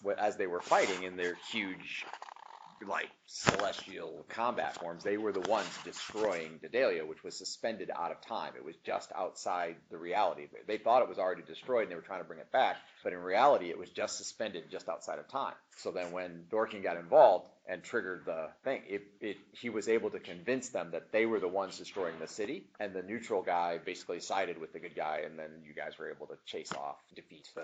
Well, as they were fighting in their huge, celestial combat forms, they were the ones destroying Dedalia, which was suspended out of time. It was just outside the reality. They thought it was already destroyed and they were trying to bring it back, but in reality it was just suspended just outside of time. So then when Dorkin got involved and triggered the thing. He was able to convince them that they were the ones destroying the city, and the neutral guy basically sided with the good guy, and then you guys were able to chase off, defeat So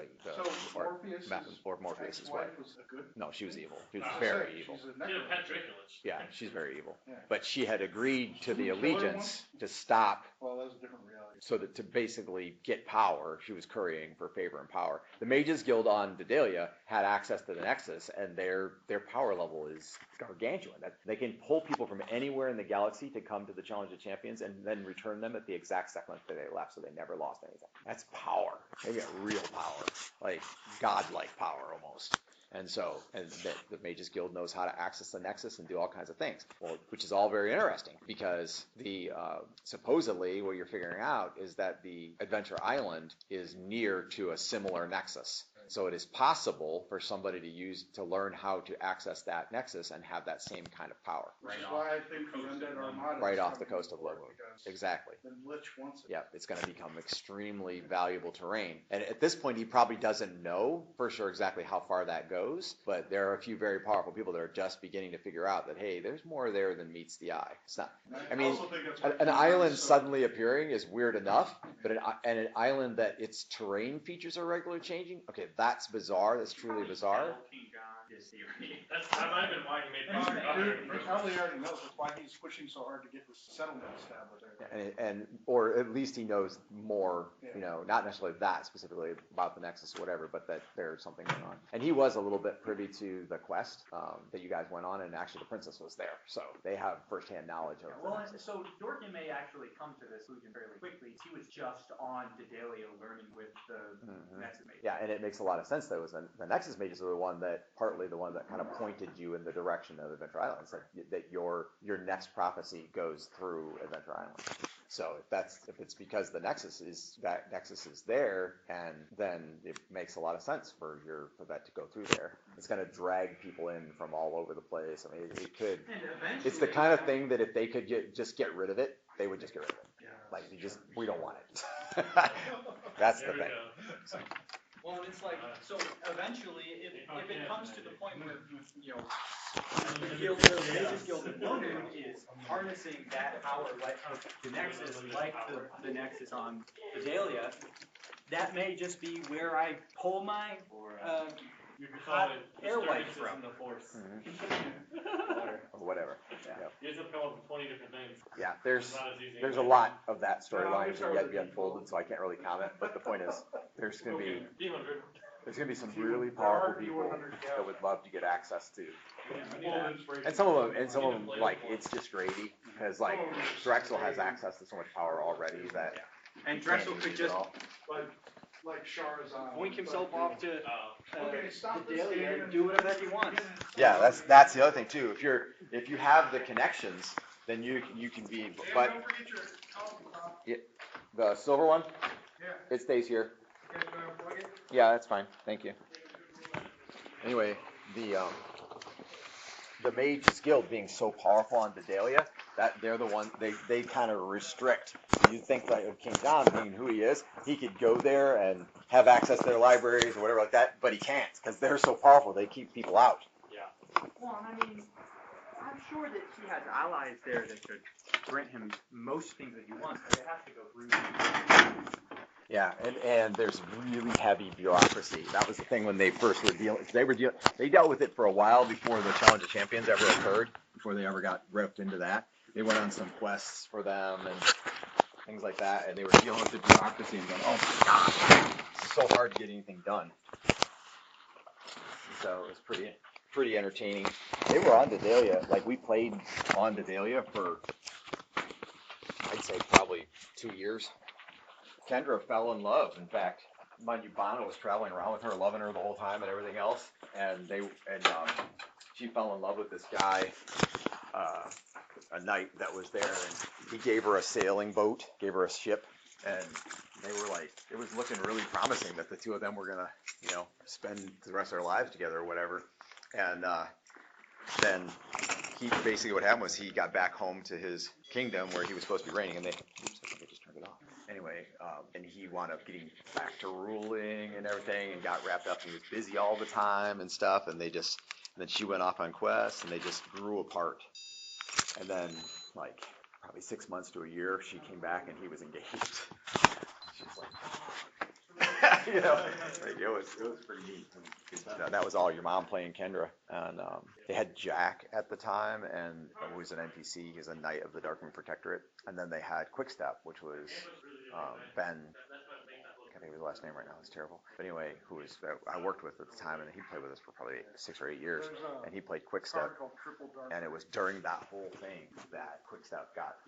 Morpheus' ex-wife was a good? No, she was evil. She was I very say, evil. She's a She had a necromancer. pet Draculus. Yeah, she's very evil. Yeah. But she had agreed to the Didn't we kill her allegiance to stop, Well, that was a different reality. so that to basically get power, she was currying for favor and power. The Mages Guild on Dedalia had access to the Nexus, and their power level is gargantuan. They can pull people from anywhere in the galaxy to come to the Challenge of Champions and then return them at the exact second that they left, so they never lost anything. That's power. They get real power, like godlike power almost. And the Mages Guild knows how to access the Nexus and do all kinds of things. Well, which is all very interesting because supposedly what you're figuring out is that the Adventure Island is near to a similar Nexus. So it is possible for somebody to learn how to access that Nexus and have that same kind of power. Which is why I think the Undead Armada Right is off the coming coast of forward, Logo. because Exactly. The Lich wants it. Yeah, it's going to become extremely valuable terrain. And at this point, he probably doesn't know for sure exactly how far that goes, but there are a few very powerful people that are just beginning to figure out that, hey, there's more there than meets the eye. It's not. I mean, also think that's what an King island Arthur- suddenly appearing is weird enough, but an island that its terrain features are regularly changing, okay, that's bizarre. That's truly bizarre. King John, his theory. That might have been why he made Dude, he probably already knows. That's why he's pushing so hard to get this settlement established there. Or at least he knows more, not necessarily that specifically about the Nexus or whatever, but that there's something going on. And he was a little bit privy to the quest that you guys went on, and actually the princess was there, so they have firsthand knowledge of the Nexus. So Dorkin may actually come to this conclusion fairly quickly. He was just on Dedalia learning with the Nexus Mage. Yeah, and it makes a lot of sense though. The Nexus Mages are partly the one that kind of pointed you in the direction of Adventure Island. It's like that your next prophecy goes through Adventure Island. So if it's because the Nexus is there, and then it makes a lot of sense for that to go through there. It's going to drag people in from all over the place. I mean, it could. It's the kind of thing that if they could just get rid of it, they would just get rid of it. Like we don't want it. That's the thing. So. Well, it's like, so eventually, if it comes to the point where, the Mages Guild in Logan is harnessing that power like the Nexus, like the Nexus on Dedalia, that may just be where I pull my You could call it airlight disturbances from. in the force. Or whatever. Yeah. You guys have come up with 20 different things. Yeah, It's not as easy. there's a lot of that storyline that yet to be unfolded, so I can't really comment. But the point is, there's going to be some really powerful people that would love to get access to. And some of them, like, it's just gravy because like Drexel has access to so much power already that. And Drexel could just Like Charizard. wink himself off to Okay, stop this Dedalia game and do whatever he wants. Yeah, that's the other thing too. If you have the connections, then you can be. But Don't forget your coffee pot. the silver one, Yeah. it stays here. Okay, so unplug it. Yeah, that's fine. Thank you. Anyway, the Mages Guild being so powerful on Dedalia, that they're the one they kind of restrict. You think that of King John being who he is, he could go there and have access to their libraries or whatever like that, but he can't because they're so powerful. They keep people out. Well, I mean, I'm sure that he has allies there that could grant him most things that he wants, but it has to go through. Yeah, and there's really heavy bureaucracy. That was the thing when they first were dealing. They dealt with it for a while before the Challenge of Champions ever occurred. Before they ever got ripped into that, they went on some quests for them and things like that, and they were dealing with the bureaucracy and going, "Oh my gosh, it's so hard to get anything done." So it was pretty entertaining. They were on Dedalia. Like we played on Dedalia for, I'd say probably 2 years. Kendra fell in love. In fact, mind you, Bono was traveling around with her, loving her the whole time and everything else. And she fell in love with this guy, a knight that was there, and he gave her a sailing boat, gave her a ship, and they were like, it was looking really promising that the two of them were gonna, spend the rest of their lives together or whatever. And then basically what happened was he got back home to his kingdom where he was supposed to be reigning, and I think they just turned it off. Anyway, and he wound up getting back to ruling and everything and got wrapped up and he was busy all the time and stuff, and they And then she went off on quests, and they just grew apart. And then, like, probably 6 months to a year, she came back and he was engaged. She's like, you know, like, it was pretty neat. That was all your mom playing Kendra. And they had Jack at the time, and who was an NPC. He was a Knight of the Darkmoon Protectorate. And then they had Quickstep, which was Ben. I can't think of his last name right now. It's terrible. But anyway, who was I worked with at the time, and he played with us for probably 6 or 8 years. And he played Quickstep. And it was during that whole thing that Quickstep got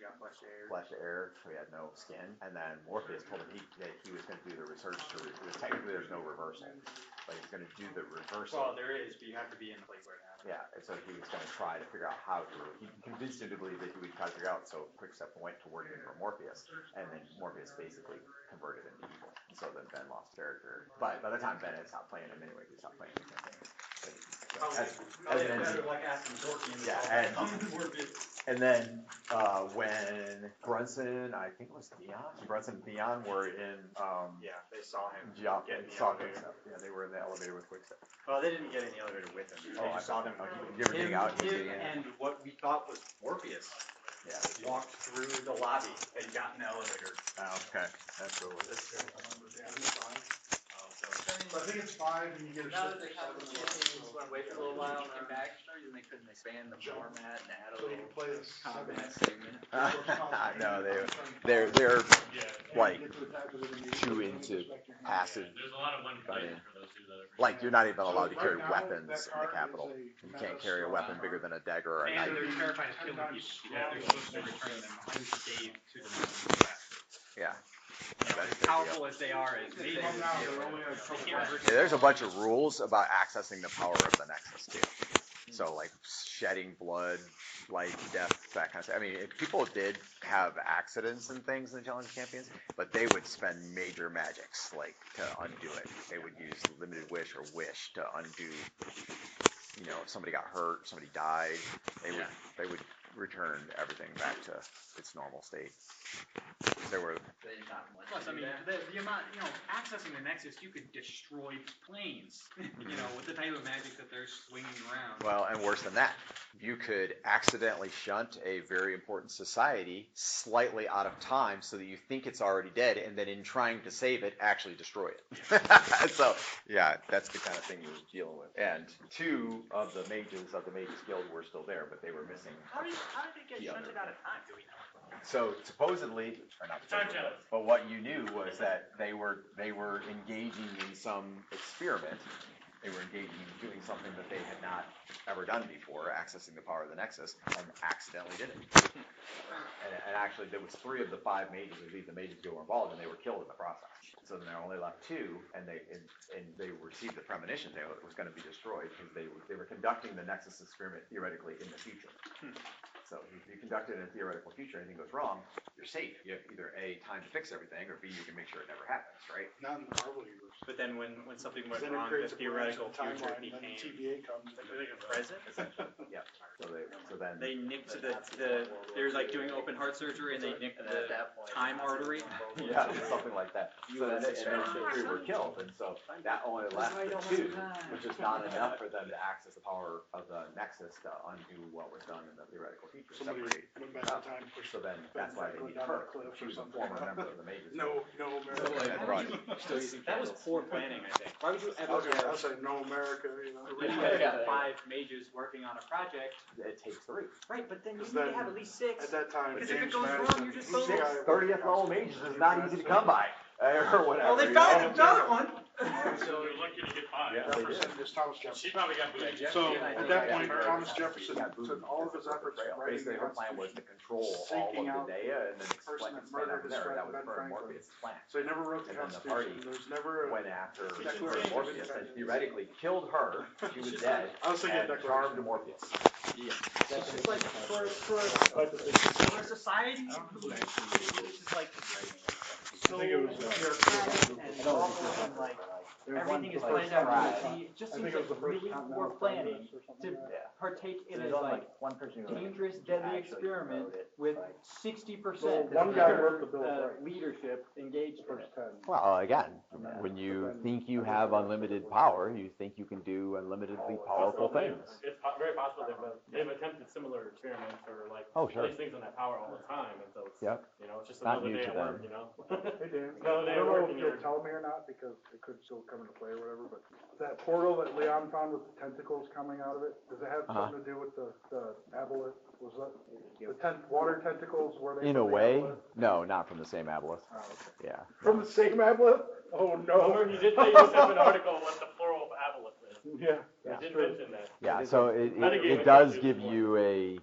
flesh to air, so he had no skin. And then Morpheus told him that he was going to do the research technically there's no reversal, but he's going to do the reversal. Well, there is, but you have to be in a place where it happens. Yeah, and so he was going to try to figure out how to. He convinced him to believe that he would try to figure out. So Quickstep went to working for Morpheus, and then Morpheus basically converted into evil. And so then Ben lost character. But by the time Ben had stopped playing him anyway, he stopped playing the campaign. And then when Brunson, I think it was Brunson and Theon were in. They saw him. Yeah, they were in the elevator with Quickstep. Well, they didn't get in the elevator with him. They just saw them. Him And what we thought was Morpheus walked through the lobby and got in the elevator. Oh, okay, that's cool. I think it's 5 and you get a Now that certain the conference champions went away for a little while and came back, for some reason they couldn't expand the format and add a so you little can play this combat segment. No, they're like too into passive. There's a lot of one I mean, for those two that are. like you're not even allowed to carry weapons in the capital. You can't carry a weapon bigger than a dagger or a And knife. they're terrified of killing people. Yeah, they're supposed to return them unscathed to the monster. Yeah. As powerful as they are as mages, There's a bunch of rules about accessing the power of the Nexus too. So like shedding blood, life, death, that kind of stuff. I mean, people did have accidents and things in the Challenge Champions, but they would spend major magics like to undo it. They would use limited wish or wish to undo. You know, if somebody got hurt, somebody died, they would return everything back to its normal state. There were. Plus, I mean, the amount, accessing the Nexus, you could destroy planes, with the type of magic that they're swinging around. Well, and worse than that, you could accidentally shunt a very important society slightly out of time so that you think it's already dead, and then in trying to save it, actually destroy it. So, yeah, that's the kind of thing you were dealing with. And 2 of the Mages Guild were still there, but they were missing. How did they get shunted out of time? Do we know? So supposedly, or not supposedly, but what you knew was that they were engaging in some experiment. They were engaging in doing something that they had not ever done before, accessing the power of the Nexus, and accidentally did it. And actually, there was 3 of the 5 mages who the Mages Guild were involved, and they were killed in the process. So then there only left 2, and they received the premonition that it was going to be destroyed because they were conducting the Nexus experiment theoretically in the future. So if you conduct it in a theoretical future, anything goes wrong, you're safe. You have either A, time to fix everything, or B, you can make sure it never happens, right? Not in the Marvel universe. But then when something went Then it wrong, the creates a theoretical future timeline, and then became TVA comes. like a present. Essentially, yeah. So then They nicked they're like doing open heart surgery and they nicked And at the that point, time artery. yeah, something like that. So then the 3 were killed, and so that only left the 2, which is not enough for them to access the power of the Nexus to undo what was done in the theoretical future. Somebody Separate. went back in time, pushed So then that's why they need her. She was a former member of the Mages. No, America. That was poor planning, I think. Why would you I ever was have saying no America, originally got 5 mages working on a project? It takes 3. Right, but then you Because need to then, have at least 6. At that time, Because if it James goes wrong, Madison, you're just he's the so- guy- 30th level mages is not easy to come by, or whatever. Well, they you found know? another one. So you're lucky to get 5. Yeah, they did. Jefferson is Thomas Jefferson. She probably got booted. So Yeah, at yeah, that yeah. point, Yeah. Thomas Jefferson Yeah, booted took all of his because efforts betrayal. in writing Basically, the her plan was to control Seeking all of out the Dea and then the person that expand murdered from his there. friend That was Ben her and Franklin. Morpheus' plan. So he never wrote the And then the party Constitution. There's never went after Declaration. Morpheus and theoretically killed her. She was dead I was thinking and Declaration. charmed Morpheus. It's just like for a society which is like so bureaucratic and awful and like everything is Like planned out. Thrive. See, it just I seems think it was like the first really Continental we're planning Congress or something to like that. partake in There's a only like one person who dangerous, actually deadly experiment wrote it. with Like, 60% Well, one of guy their, wrote the Bill of Rights. leadership engaged The in first it. 10. Well, again, And then- when you but then- think you have unlimited power, you think you can do unlimitedly powerful things. It's very possible they've attempted similar experiments or like Oh, sure. place things on that power all the time, and so it's, Yep. you know, it's just Not another new day to at them. work, you know. Hey Dan, No, I they don't know work if in you'll your- tell me or not because it could still come into play or whatever, but that portal that Leon found with the tentacles coming out of it, does it have something to do with the aboleth? Was that the water tentacles? Were they In a from the way, aboleth? no, not from the same aboleth. Oh, okay. Yeah. From the same aboleth? Oh no. Remember, he did say you have an article what the plural of aboleth is. Yeah, He that's did true. mention that. Yeah, so it Metagaming does is give more. you a,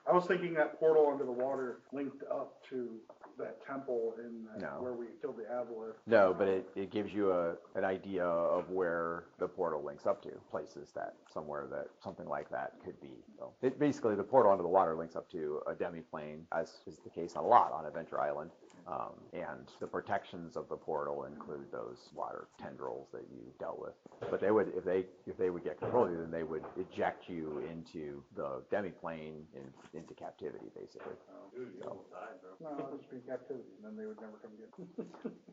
I was thinking that portal under the water linked up to that temple in that, No. where we killed the aboleth. no, but it gives you an idea of where the portal links up to, places that, somewhere that, something like that could be. So basically the portal under the water links up to a demiplane, as is the case a lot on Adventure Island. And the protections of the portal include those water tendrils that you dealt with. But they would, if they would get control of you, then they would eject you into the demiplane into captivity, basically. Dude, you almost died, bro. No, I'll just be in captivity, and then they would never come get me.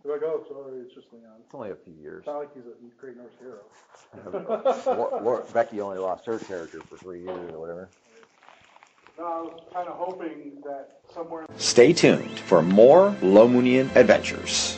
They're like, oh, sorry, it's just Leon. It's only a few years. It's not like he's a Great Norse hero. Becky only lost her character for 3 years or whatever. No, I was kind of hoping that somewhere. Stay tuned for more Lomunian adventures.